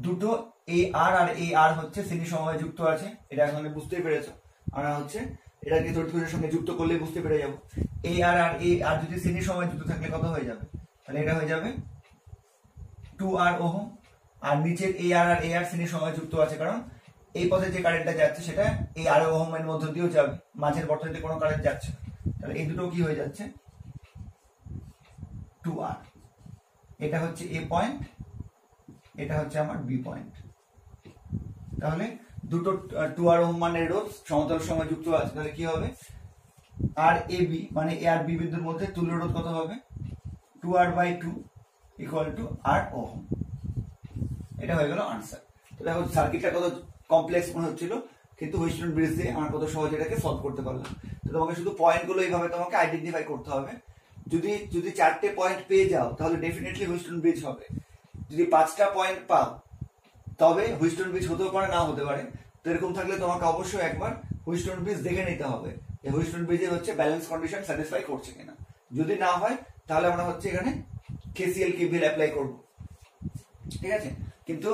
দুটো এ আর আর এ আর হচ্ছে শ্রেণী সমবায়ে যুক্ত আছে, এটা এখন বুঝতেই পেরেছো। আমরা হচ্ছে এটাকে তড়িৎ সঙ্গে যুক্ত করলে বুঝতে পেরে যাবো। এ আর আর এ আর যদি শ্রেণী সমবায়ে যুক্ত থাকলে কত হয়ে যাবে, তাহলে এটা হয়ে যাবে 2R ওহম। আর নিচের এ আর আর এ আর শ্রেণী সমবায়ে যুক্ত আছে, কারণ এই পথে যে কারেন্টটা যাচ্ছে সেটা এই আর ওহমের মধ্য দিয়েও যাবে, মাঝের বর্তনীতে কোনো কারেন্ট যাচ্ছে, তাহলে এই দুটো কি হয়ে যাচ্ছে 2R। এটা হচ্ছে এ পয়েন্ট, এটা হচ্ছে আমার বি পয়েন্ট। তাহলে দুটো 2R ওহম মানের রোধ সমতল সময় যুক্ত আছে, তাহলে কি হবে, আর এ বি মানে এ আর বি বিন্দুর মধ্যে তুল্য রোধ কত হবে, 2R by 2 equal to R ohm. এটা হয়ে গেল আনসার। তো দেখো সার্কিটটা কত কমপ্লেক্স মনে হচ্ছিল, কিন্তু হুইস্টন ব্রিজ দিয়ে আমরা কত সহজে এটাকে সলভ করতে পারলাম। তো তোমাকে শুধু পয়েন্টগুলো এইভাবে তোমাকে আইডেন্টিফাই করতে হবে। যদি চারটে পয়েন্ট পেয়ে যাও তাহলে ডেফিনেটলি হুইস্টন ব্রিজ হবে। যদি 5টা পয়েন্ট পাও তবে হুইস্টন ব্রিজ হতেও পারে, না হতে পারে। তো এরকম থাকলে তোমাকে অবশ্যই একবার হুইস্টন ব্রিজ দেখে নিতে হবে যে হুইস্টন ব্রিজে হচ্ছে ব্যালেন্স কন্ডিশন স্যাটিসফাই করছে কিনা। যদি না হয় তাহলে আমরা হচ্ছে এখানে কেসিএল কেভিএল অ্যাপ্লাই করব, ঠিক আছে। কিন্তু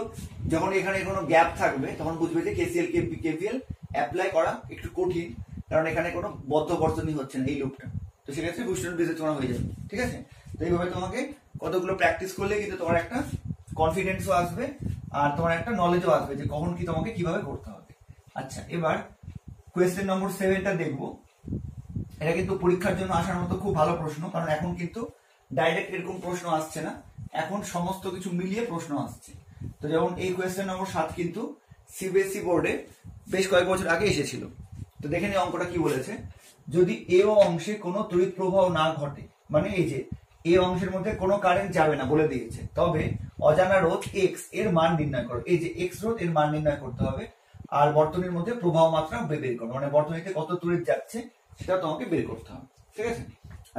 যখন এখানে কোনো গ্যাপ থাকবে তখন বুঝবে যে কেসিএল কেভিএল অ্যাপ্লাই করা একটু কঠিন, কারণ এখানে কোনো বদ্ধ বর্তনী হচ্ছে না এই লুপটা। তো সেক্ষেত্রে হুইস্টন ব্রিজে তোমার হয়ে যাবে, ঠিক আছে। তো এইভাবে তোমাকে কতগুলো প্র্যাকটিস করলে কিন্তু তোমার একটা কনফিডেন্সও আসবে আর তোমার একটা নলেজও আসবে যে কখন কি তোমাকে কিভাবে করতে হবে। আচ্ছা এবার কোয়েশ্চেন নম্বর 7টা দেখবো। এটা কিন্তু পরীক্ষার জন্য আসার মতো খুব ভালো প্রশ্ন, কারণ এখন কিন্তু ডাইরেক্ট এরকম প্রশ্ন আসছে না, এখন সমস্ত কিছু মিলিয়ে প্রশ্ন আসছে। তো যেমন এই কোয়েশ্চেন নম্বর 7 কিন্তু সিবিএসই বোর্ডে বেশ কয়েক বছর আগে এসেছিল। তো দেখে নিই অঙ্কটা কি বলেছে। যদি এ ও অংশে কোনো তড়িৎ প্রবাহ না ঘটে, মানে এই যে এ অংশের মধ্যে কোনো কারেন্ট যাবে না বলে দিয়েছে, তবে অজানা রোধ এক্স এর মান নির্ণয় করো। এই যে এক্স রোধ এর মান নির্ণয় করতে হবে, আর বর্তনীর মধ্যে প্রবাহ মাত্রা বের করো, মানে বর্তনীতে কত তড়িৎ যাচ্ছে সেটা তোমাকে বের করতে হবে, ঠিক আছে।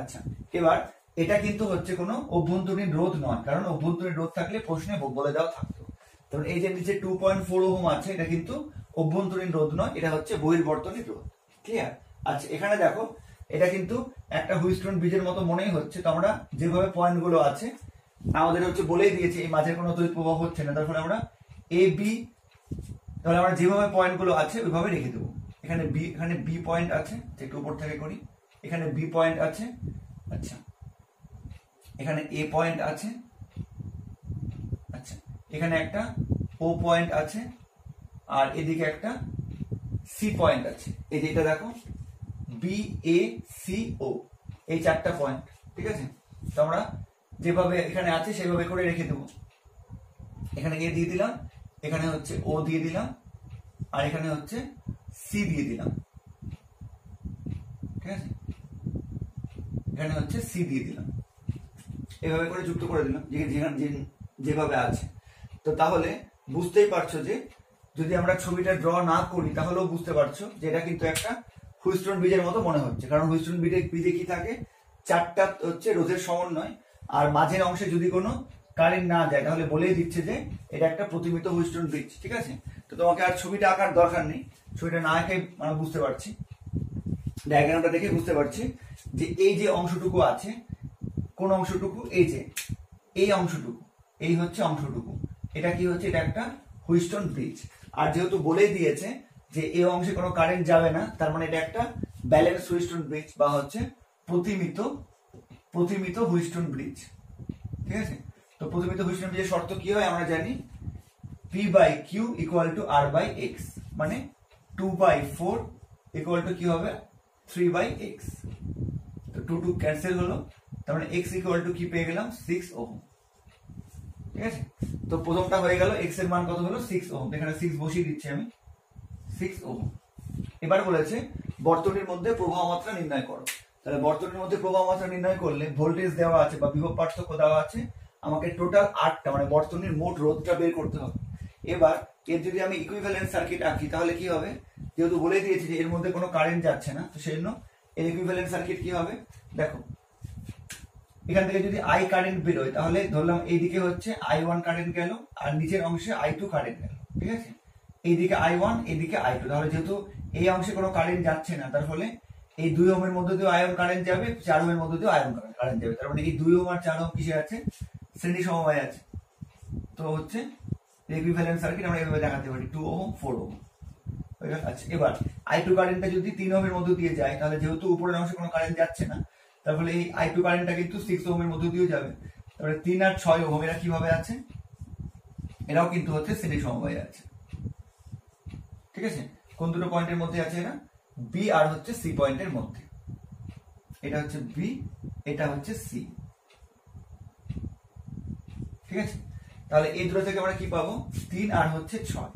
আচ্ছা এবার এটা কিন্তু হচ্ছে কোনো অভ্যন্তরীণ রোধ নয়, কারণ অভ্যন্তরীণ রোধ থাকলে প্রশ্নে বলে দেওয়া থাকতো। তখন এই যে নিচে 2.4 ওহম আছে, এটা কিন্তু অভ্যন্তরীণ রোধ নয়, এটা হচ্ছে বহির্বর্তনীয় রোধ, ক্লিয়ার। আচ্ছা এখানে দেখো এটা কিন্তু একটা হুইস্টন ব্রিজের মতো মনেই হচ্ছে। তো আমরা যেভাবে পয়েন্ট গুলো আছে আমাদের হচ্ছে বলেই দিয়েছে এই মাঝের কোনো তড়িৎ প্রবাহ হচ্ছে না, তার ফলে আমরা এ বি, তাহলে আমরা যেভাবে পয়েন্ট গুলো আছে ওইভাবে রেখে দেবো, এখানে বি পয়েন্ট আছে, একটু উপর থেকে করি, এখানে বি পয়েন্ট আছে, আচ্ছা এখানে এ পয়েন্ট আছে, আচ্ছা এখানে একটা ও পয়েন্ট আছে, আর এদিকে একটা সি পয়েন্ট আছে। এই যে এটা দেখো বি এ সি ও, এই 4টা পয়েন্ট, ঠিক আছে। তো আমরা যেভাবে এখানে আছে সেভাবে করে রেখে দেবো। এখানে এ দিয়ে দিলাম, এখানে হচ্ছে ও দিয়ে দিলাম, আর এখানে হচ্ছে সি দিয়ে দিলাম, ঠিক আছে, এখানে হচ্ছে সি দিয়ে দিলাম, এভাবে করে যুক্ত করে দিলাম যেভাবে আছে। তো তাহলে বুঝতেই পারছো যে যদি আমরা ছবিটা ড্র না করি তাহলেও বুঝতে পারছো যে এটা কিন্তু একটা হুইস্টন ব্রিজের মতো মনে হচ্ছে, কারণ হুইস্টন ব্রিজে কি থাকে, 4টা হচ্ছে রোধের সমন্বয়, আর মাঝের অংশে যদি কোনো কারেন্ট না যায় তাহলে বলেই দিচ্ছে যে এটা একটা প্রতিমিত হুইস্টন ব্রিজ, ঠিক আছে। তো তোমাকে আর ছবিটা আঁকার দরকার নেই, ছবিটা না এঁকে আমরা বুঝতে পারছি, ডায়াগ্রামটা দেখে বুঝতে পারছি যে এই যে অংশটুকু আছে, কোন অংশটুকু, এই যে এই অংশটুকু, এই হচ্ছে অংশটুকু, এটা কি হচ্ছে, এটা একটা হুইস্টন ব্রিজ। আর যেহেতু বলেই দিয়েছে যে এই অংশে কোনো কারেন্ট যাবে না, তার মানে এটা একটা ব্যালেন্স হুইস্টন ব্রিজ বা হচ্ছে প্রতিমিত হুইস্টন ব্রিজ, ঠিক আছে। তো প্রতিমিত হুইস্টন ব্রিজের শর্ত কি হয় আমরা জানি, P by Q equal to R by X, মানে 2/4 ইকুয়াল টু কি হবে 3/x। তো 2 ক্যান্সেল হলো, তার মানে x ইকুয়াল টু কি পেয়ে গেলাম 6 ওহম, ঠিক আছে। তো প্রথমটা হয়ে গেল, x এর মান কত হলো 6 ওহম, এখানে 6 বসিয়ে দিচ্ছি আমি, 6 ওহম। এবার বলেছে বর্তনীর মধ্যে প্রবাহ মাত্রা নির্ণয় করো। তাহলে বর্তনীর মধ্যে প্রবাহ মাত্রা নির্ণয় করলে ভোল্টেজ দেওয়া আছে বা বিভব পার্থক্য দেওয়া আছে, আমাকে টোটাল 8টা মানে বর্তনীর মোট রোধটা বের করতে হবে। এবার এর যদি আমি ইকুইভ্যালেন্ট সার্কিট আঁকি তাহলে কি হবে, যেহেতু বলে দিয়েছি যে এর মধ্যে কোনো কারেন্ট যাচ্ছে না, তো সেই জন্য এর ইকুইভ্যালেন্ট সার্কিট কি হবে, দেখো এখান থেকে যদি আই কারেন্ট বেরোয় তাহলে ধরলাম এইদিকে হচ্ছে I1 কারেন্ট গেল আর নিচের অংশে I2 কারেন্ট গেল, ঠিক আছে। এইদিকে I1 এইদিকে I2, তাহলে যেহেতু এই অংশে কোনো কারেন্ট যাচ্ছে না, তার ফলে এই 2 ওহমের মধ্যে দিয়ে আয়ন কারেন্ট যাবে, 4 ওহমের মধ্যে দিয়ে আয়ন কারেন্ট যাবে, তার মানে এই 2 ওহম আর 4 ওহম কিসে আছে, শ্রেণী সমবায় আছে। তো হচ্ছে ইকুইভ্যালেন্ট সার্কিট আমরা এভাবে দেখাতে পারি 2 ওহম 4 ওহম। আচ্ছা এবার I2 কারেন্টটা যদি 3 ওহমের মধ্যে দিয়ে যায়, তাহলে যেহেতু উপরের অংশে কোনো কারেন্ট যাচ্ছে না, তার ফলে এই I2 কারেন্টটা কিন্তু 6 ওহমের মধ্যে দিয়ে যাবে। তারপরে 3 আর 6 ওহম এরা কিভাবে আছে, এরাও কিন্তু হচ্ছে শ্রেণী সমবায়ে আছে, ঠিক আছে। কোন দুটো পয়েন্টের মধ্যে আছে এরা, বি আর হচ্ছে সি পয়েন্টের মধ্যে, এটা হচ্ছে বি, এটা হচ্ছে সি, ঠিক আছে। তাহলে এই দুটো থেকে আমরা কি পাবো, 3 আর হচ্ছে 6,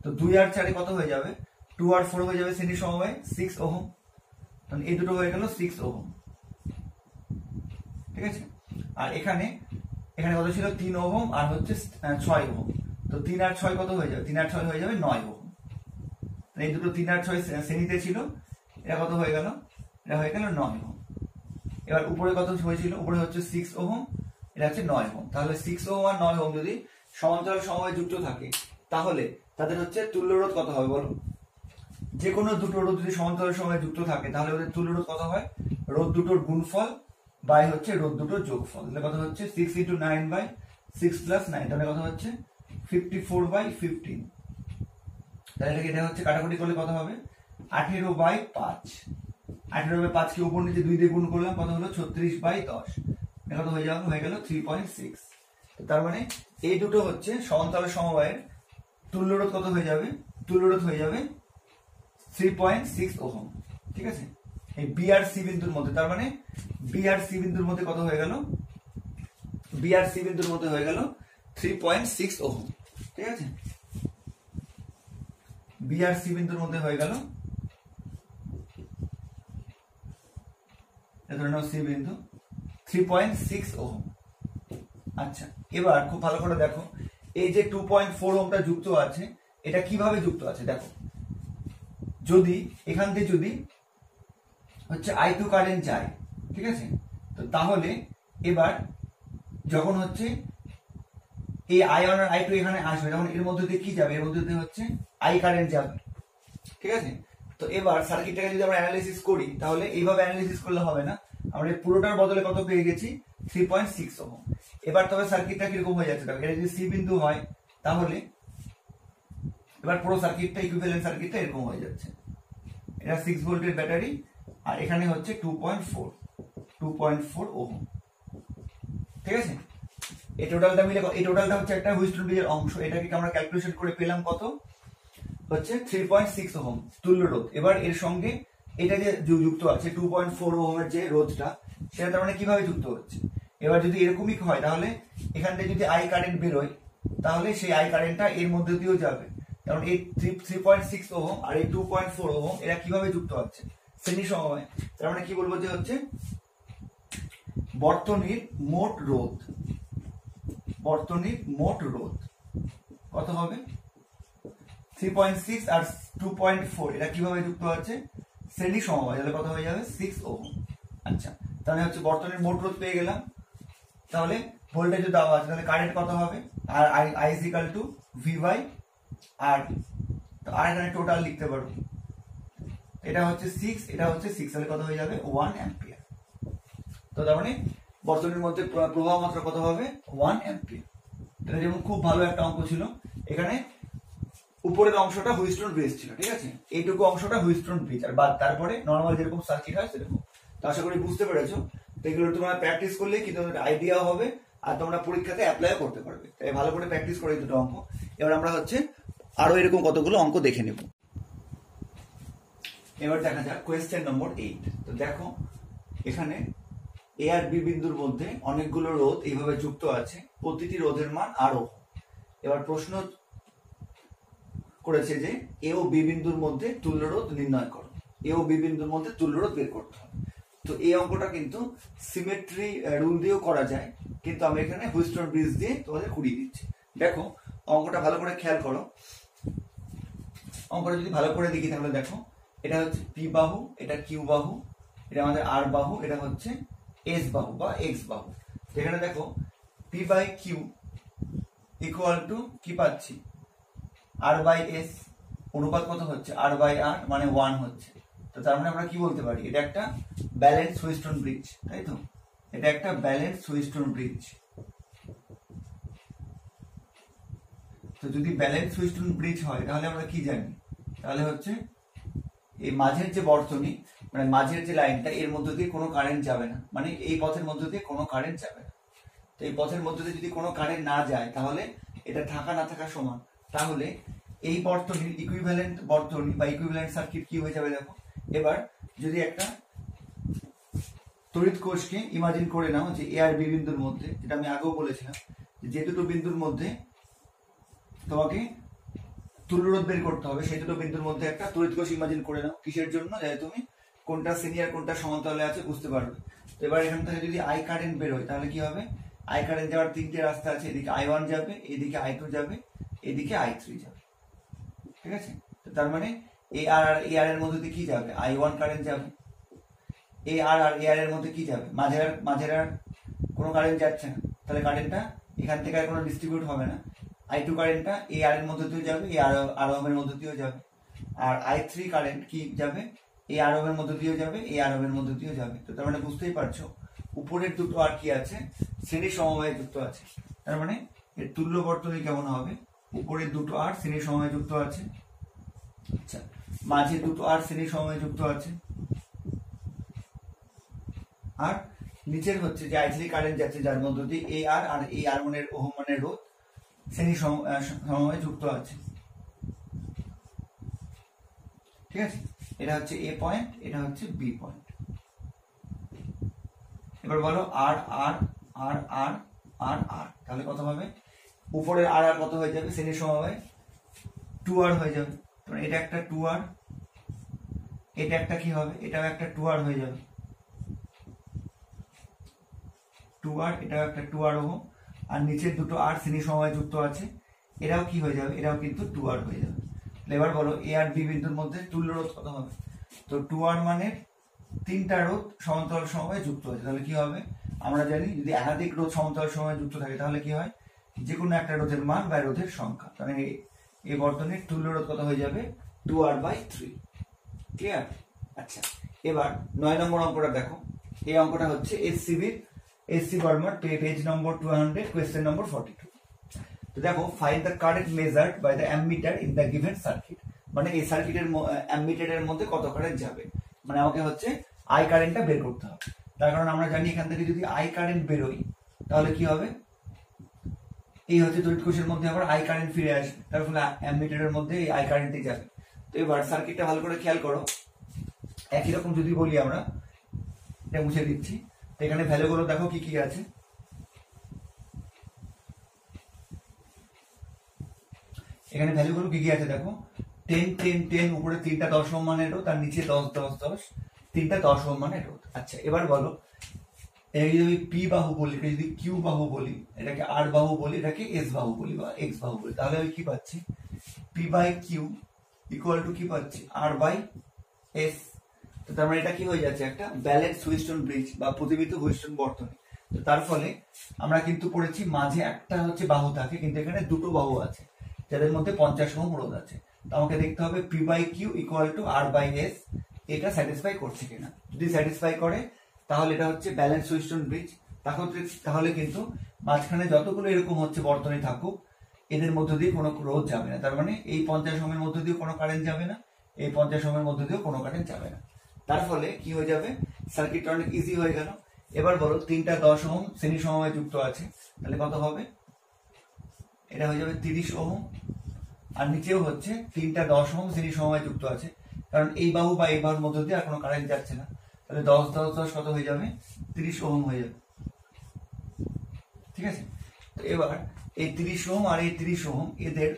তো 2 আর 4 কত হয়ে যাবে, 2 আর 4 হয়ে যাবে শ্রেণী সমবায় 6 ওহম, তাহলে এই দুটো হয়ে গেল 6 ওহম, ঠিক আছে। আর এখানে কত ছিল 3 ওহম আর হচ্ছে 6 ওহম, তো 3 আর 6 কত হয়ে যাবে, 3 আর 6 হয়ে যাবে 9 ওহম। এই দুটো 3 আর 6 শ্রেণীতে ছিল, এটা কত হয়ে গেল, এটা হয়ে গেল 9 ওহম। এবার উপরে কত হয়েছিল, উপরে হচ্ছে 6 ওহম, এটা হচ্ছে 9 ওহম। তাহলে 6 ওহম আর 9 ওহম যদি সমান্তরাল সমবায়ে যুক্ত থাকে তাহলে তাদের হচ্ছে তুল্য রোধ কত হবে বলো, যে কোনো দুটো রোধ যদি সমান্তরাল সমবায়ে যুক্ত থাকে তাহলে ওদের তুল্য রোধ কত হয়, রোধ দুটোর গুণফল বাই হচ্ছে রোধ দুটোর যোগফল, তাহলে কত হচ্ছে 6 × 9/6 + 9, তাহলে কত হচ্ছে 54/15। তাহলে এটা হচ্ছে কাটাকুটি করলে কত হবে 18/5, 18/5 কে উপর নিচে 2 দিয়ে গুণ করলাম, কত হলো 36/10, এটা কত হয়ে গেল 3.6। তার মানে এই দুটো হচ্ছে সমান্তরাল সমবায়ের তুল্য রোধ কত হয়ে যাবে, তুল্য রোধ হয়ে যাবে 3.6 ওহম, ঠিক আছে। এই বি আর সি বিন্দুর মধ্যে, তার মানে বি আর সি বিন্দুর মধ্যে কত হয়ে গেল, বি আর সি বিন্দুর মধ্যে হয়ে গেল 3.6 ওহম, ঠিক আছে। বি আর সি বিন্দুর মধ্যে হয়ে গেল, ধরে নাও সি বিন্দু 3.6 ওহম। আচ্ছা এবার খুব ভালো করে দেখো, এই যে 2.4 ওহমটা যুক্ত আছে, এটা কিভাবে যুক্ত আছে দেখো, যদি এখান থেকে যদি হচ্ছে I2 কারেন্ট যায়, ঠিক আছে, তো তাহলে এবার যখন হচ্ছে এই I1 আর I2 এখানে আসবে, তখন এর মধ্যে দিয়ে কি যাবে, এর মধ্যে দিয়ে হচ্ছে I কারেন্ট যাবে, ঠিক আছে। তো এবার সার্কিটটাকে যদি আমরা অ্যানালাইসিস করি তাহলে এইভাবে অ্যানালাইসিস করলে হবে না, আমরা পুরোটার বদলে কত পেয়ে গেছি 3.6 ওহম। এবার তবে সার্কিটটা কিরকম হয়ে যাচ্ছে, এটা যদি সি বিন্দু হয় তাহলে এবার পুরো সার্কিটটা ইকুইভ্যালেন্ট সার্কিটটা এরকম হয়ে যাচ্ছে, এটা 6 ভোল্টের ব্যাটারি, আর এখানে হচ্ছে 2.4 ওহম। ঠিক আছে, এই টোটালটা মিলে এই টোটালটা হচ্ছে একটা হুইস্টন ব্রিজের অংশ। এটাকে আমরা ক্যালকুলেশন করে পেলাম কত, হচ্ছে 3.6 ওহম তুল্য রোধ। এবার এর সঙ্গে এটা যে যুক্ত আছে 2.4 ওহমের যে রোধটা, সেটা তার মানে কিভাবে যুক্ত হচ্ছে। এবার যদি এরকমই হয় তাহলে এখান থেকে যদি আই কারেন্ট বেরোয়, তাহলে সেই আই কারেন্টটা এর মধ্যে দিয়েও যাবে। কারণ এই 3.6 ওহম আর এই 2.4 ওহম এরা কিভাবে যুক্ত হচ্ছে, শ্রেণী সমবায়। তার মানে কি বলবো যে হচ্ছে বর্তনীর মোট রোধ, বর্তনীর মোট রোধ কত হবে, 3.6 আর 2.4 এটা কিভাবে যুক্ত আছে, শ্রেণী সমবায়, তাহলে কত হয়ে যাবে 6 ওহম। আচ্ছা, তাহলে হচ্ছে বর্তনীর মোট রোধ পেয়ে গেলাম। তাহলে ভোল্টেজ দেওয়া আছে, তাহলে কারেন্ট কত হবে, আর I is equal to V by R. তো আর এখানে টোটাল লিখতে পারো, এটা হচ্ছে 6, এটা হচ্ছে 6, তাহলে কত হয়ে যাবে 1 অ্যাম্পিয়ার। তো তার মানে বর্তনীর মধ্যে প্রবাহ মাত্রা কত হবে 1 অ্যাম্পিয়ার। এটা যেমন খুব ভালো একটা অঙ্ক ছিল। এখানে উপরের অংশটা হুইস্টন ব্রিজ ছিল, ঠিক আছে, এইটুকু অংশটা হুইস্টন ব্রিজ, আর বাদ তারপরে নর্মাল যেরকম সার্কিট হয় সেরকম। তো আশা করি বুঝতে পেরেছো। তো এগুলো তোমরা প্র্যাকটিস করলে কিন্তু আইডিয়া হবে, আর তোমরা পরীক্ষাতে অ্যাপ্লাই করতে পারবে। তাই ভালো করে প্র্যাকটিস করে দুটো অঙ্ক। এবার আমরা হচ্ছে আরো এরকম কতগুলো অঙ্ক দেখে নেব। এবার দেখা যাক কোয়েশ্চেন নম্বর 8। তো দেখো এখানে এ আর বি বিন্দুর মধ্যে অনেকগুলো রোধ এইভাবে যুক্ত আছে, প্রতিটি রোধের মান আর ওহম। এবার প্রশ্ন করেছে যে এ ও বি বিন্দুর মধ্যে তুল্য রোধ নির্ণয় করো, এ ও বি বিন্দুর মধ্যে তুল্য রোধ বের করতে হবে। তো এই অঙ্কটা কিন্তু সিমেট্রি রুল দিয়েও করা যায়, কিন্তু আমি এখানে হুইস্টন ব্রিজ দিয়ে তোমাদের করিয়ে দিচ্ছি। দেখো অঙ্কটা ভালো করে খেয়াল করো। অঙ্কটা যদি ভালো করে দেখি তাহলে দেখো এটা হচ্ছে পি বাহু, এটা কিউ বাহু, এটা আমাদের আর বাহু, এটা হচ্ছে এস বাহু বা এক্স বাহু। যেখানে দেখো P by Q equal to কি পাচ্ছি, আর বাই এস, অনুপাত কত হচ্ছে আর বাই আর, মানে 1 হচ্ছে। তো তার মানে আমরা কি বলতে পারি, এটা একটা ব্যালেন্স হুইস্টন ব্রিজ, তাই তো, এটা একটা ব্যালেন্স হুইস্টন ব্রিজ। তো যদি ব্যালেন্স হুইস্টন ব্রিজ হয় তাহলে আমরা কি জানি, তাহলে হচ্ছে এই মাঝের যে বর্তনী, মানে মাঝের যে লাইনটা, এর মধ্য দিয়ে কোনো কারেন্ট যাবে না, মানে এই পথের মধ্য দিয়ে কোনো কারেন্ট যাবে না। তো এই পথের মধ্য দিয়ে যদি কোনো কারেন্ট না যায় তাহলে এটা থাকা না থাকা সমান। তাহলে এই বর্তনীর ইকুইভ্যালেন্ট বর্তনী বা ইকুইভ্যালেন্ট সার্কিট কি হয়ে যাবে দেখো। এবার যদি একটা তড়িৎ কোষকে ইমাজিন করে নাও যে এ আর বি বিন্দুর মধ্যে, যেটা আমি আগেও বলেছিলাম যে দুটো বিন্দুর মধ্যে তোমাকে তুল্যরোধ বের করতে হবে, সেই দুটো বিন্দুর মধ্যে একটা তড়িৎ কোষ ইমাজিন করে নাও। কিসের জন্য, যাতে তুমি কোনটা সিনিয়র কোনটা সমান্তরালে আছে বুঝতে পারবে। তো এবার এখান থেকে যদি আই কারেন্ট বের হয় তাহলে কি হবে, আই কারেন্ট যাওয়ার তিনটে রাস্তা আছে, এদিকে I1 যাবে, এদিকে I2 যাবে, এদিকে I3 যাবে, ঠিক আছে। তো তার মানে এ আর এ আর এর মধ্যে দিয়ে কি যাবে, I1 কারেন্ট যাবে। এ আর এ আর এর মধ্যে কি যাবে, মাঝের আর কোনো কারেন্ট যাচ্ছে না, তাহলে কারেন্টটা এখান থেকে আর কোনো ডিস্ট্রিবিউট হবে না। I2 কারেন্টটা এ আর এর মধ্যে দিয়ে যাবে, এ আর ওহমের মধ্যে দিয়েও যাবে। আর I3 কারেন্ট কি যাবে, এ আর ওহমের মধ্যে দিয়েও যাবে, এ আর ওহমের মধ্যে দিয়েও যাবে। তো তার মানে বুঝতেই পারছো উপরের দুটো আর কি আছে, শ্রেণী সমবায়ে যুক্ত আছে। তার মানে এর তুল্য বর্তনী কেমন হবে, উপরের দুটো আর শ্রেণী সমবায়ে যুক্ত আছে, আচ্ছা, মাঝে দুটো আর শ্রেণী সমবায়ে যুক্ত আছে, আর নিচের হচ্ছে যে I3 কারেন্ট যাচ্ছে যার মধ্য দিয়ে এ আর এই আর মানের ওহম মানের রোধ শ্রেণী সমবায়ে যুক্ত আছে, ঠিক আছে। এটা হচ্ছে এ পয়েন্ট, এটা হচ্ছে বি পয়েন্ট। এবার বলো আর আর আর আর আর আর, তাহলে কত হবে, উপরের আর আর কত হয়ে যাবে, শ্রেণী সমবায় 2R হয়ে যাবে। এটা একটা 2R, এটা একটা কি হবে, এটাও একটা 2R হয়ে যাবে, 2R, এটাও একটা 2R ওহম। আর নিচের দুটো আর শ্রেণী সমবায়ে যুক্ত আছে, এরাও কি হয়ে যাবে, এরাও কিন্তু 2R হয়ে যাবে। এবার বলো এ আর বি বিন্দুর মধ্যে তুল্য রোধ কত হবে, তো 2R মানে তিনটা রোধ সমান্তরাল সমবায়ে যুক্ত আছে, তাহলে কি হবে, আমরা জানি যদি একাধিক রোধ সমান্তরাল সমবায়ে যুক্ত থাকে তাহলে কি হয়, যে কোনো একটা রোধের মান বা রোধের সংখ্যা, তাহলে এই বর্তনীর তুল্য রোধ কত হয়ে যাবে 2R/3, ক্লিয়ার। আচ্ছা, এবার 9 নম্বর অঙ্কটা দেখো। এই অঙ্কটা হচ্ছে এসসি বর্মার পেজ নম্বর 200, কোয়েশ্চেন নম্বর 42। তো দেখো, find the current measured by the ammeter in the given circuit. মানে এই সার্কিটের অ্যামিটারের মধ্যে কত কারেন্ট যাবে, মানে আমাকে হচ্ছে আই কারেন্টটা বের করতে হবে। তার কারণ আমরা জানি এখান থেকে যদি আই কারেন্ট বেরোই তাহলে কি হবে, এই হচ্ছে তড়িৎ কোষের মধ্যে আবার আই কারেন্ট ফিরে আসবে, তার ফলে অ্যামিটারের মধ্যে এই আই কারেন্টই যাবে। তো এবার সার্কিটটা ভালো করে খেয়াল করো, একই রকম যদি বলি আমরা, এটা মুছে দিচ্ছি। তো এখানে ভ্যালুগুলো দেখো কি কি আছে। এখানে ভ্যালুগুলো কি কি আছে দেখো, 10 10 10, উপরে 3টা 10 ওহম মানের রোধ, আর নিচে 10 10 10, 3টা 10 ওহম মানের রোধ। আচ্ছা এবার বলো, এটাকে যদি পি বাহু বলি, এটা যদি কিউ বাহু বলি, এটাকে আর বাহু বলি, এটাকে এস বাহু বলি বা এক্স বাহু বলি, তাহলে আমি কি পাচ্ছি, P by Q equal to কি পাচ্ছি, আর বাই এস। তো তার মানে এটা কি হয়ে যাচ্ছে, একটা ব্যালেন্স হুইস্টন ব্রিজ বা প্রতিবিত হুইস্টন বর্তনী। তো তার ফলে আমরা কিন্তু পড়েছি মাঝে একটা হচ্ছে বাহু থাকে, কিন্তু এখানে দুটো বাহু আছে যাদের মধ্যে 50 ওহম রোধ আছে। তো আমাকে দেখতে হবে P by Q equal to R by S, এটা স্যাটিসফাই করছে কিনা। যদি স্যাটিসফাই করে তাহলে এটা হচ্ছে ব্যালেন্স হুইস্টন ব্রিজ। তাহলে কিন্তু মাঝখানে যতগুলো এরকম হচ্ছে বর্তনী থাকুক, এদের মধ্য দিয়ে কোনো রোধ যাবে না। তার মানে এই 50 ওহমের মধ্য দিয়ে কোনো কারেন্ট যাবে না, এই 50 ওহমের মধ্য দিয়েও কোনো কারেন্ট যাবে না। তার ফলে কি হয়ে যাবে, সার্কিটটা অনেক ইজি হয়ে গেল। এবার বলো 3টা 10 ওহম শ্রেণী সমবায়ে যুক্ত আছে, তাহলে কত হবে, এটা হয়ে যাবে 30 ওহম। আর নিচেও হচ্ছে 3টা 10 ওহম শ্রেণী সমবায়ে যুক্ত আছে, কারণ এই বাহু বা এই বাহুর মধ্য দিয়ে আর কোনো কারেন্ট যাচ্ছে না। তাহলে 10 10 10 কত হয়ে যাবে, 30 ওহম হয়ে যাবে। ঠিক আছে, তো এবার এই 30 ওহম আর এই 30 ওহম, এদের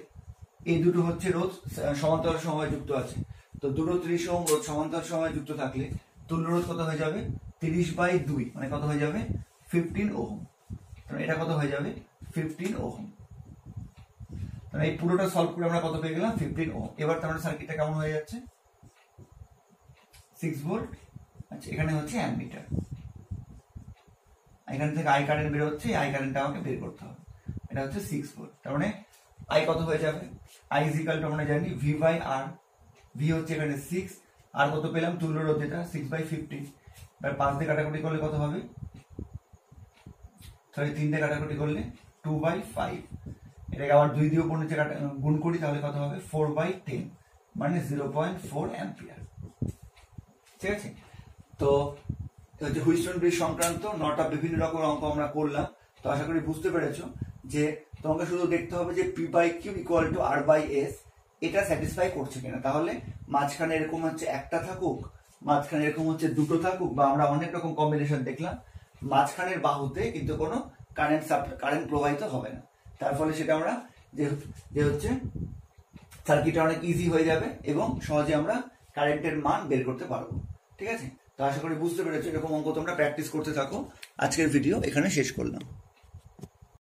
এই দুটো হচ্ছে রোধ সমান্তরাল সমবায়ে যুক্ত আছে। তো দুটো 30 ওহম রোধ সমান্তরাল সমবায়ে যুক্ত থাকলে তুল্য রোধ কত হয়ে যাবে, 30/2, মানে কত হয়ে যাবে, 15 ওহম। তাহলে এটা কত হয়ে যাবে, 15 ওহম। তাহলে এই পুরোটা সলভ করে আমরা কত পেয়ে গেলাম, 15 ওহম। এবার তাহলে সার্কিটটা কেমন হয়ে যাচ্ছে, 6 ভোল্ট। আচ্ছা এখানে হচ্ছে অ্যামিটার, এখান থেকে আই কারেন্ট বের হচ্ছে, আই কারেন্টটা আমাকে বের করতে হবে। এটা হচ্ছে 6 ভোল্ট। তার মানে আই কত হয়ে যাবে, আই ইজ ইকুয়াল টু আমরা জানি ভি বাই আর, ভি হচ্ছে এখানে 6, আর কত পেলাম তুল্য রোধ যেটা 6/15। এবার 5 দিয়ে কাটাকুটি করলে কত হবে, সরি 3 দিয়ে কাটাকুটি করলে 2/5। এটাকে আবার 2 দিয়ে উপর নিচে গুণ করি তাহলে কত হবে, 4/10, মানে 0.4 অ্যাম্পিয়ার। ঠিক আছে, তো হচ্ছে হুইস্টন ব্রিজ সংক্রান্ত 9টা বিভিন্ন রকম অঙ্ক আমরা করলাম। তো আশা করি বুঝতে পেরেছো যে তোমাকে শুধু দেখতে হবে যে P by Q equal to R by S, এটা স্যাটিসফাই করছে কিনা। তাহলে মাঝখানে এরকম হচ্ছে একটা থাকুক, মাঝখানে এরকম হচ্ছে দুটো থাকুক, বা আমরা অনেক রকম কম্বিনেশন দেখলাম, মাঝখানের বাহুতে কিন্তু কোনো কারেন্ট প্রবাহিত হবে না। তার ফলে সেটা আমরা যে হচ্ছে সার্কিটটা অনেক ইজি হয়ে যাবে এবং সহজে আমরা কারেন্টের মান বের করতে পারবো। ঠিক আছে, তো আশা করি বুঝতে পেরেছো। এরকম অঙ্ক তোমরা প্র্যাকটিস করতে থাকো। আজকের ভিডিও এখানে শেষ করলাম।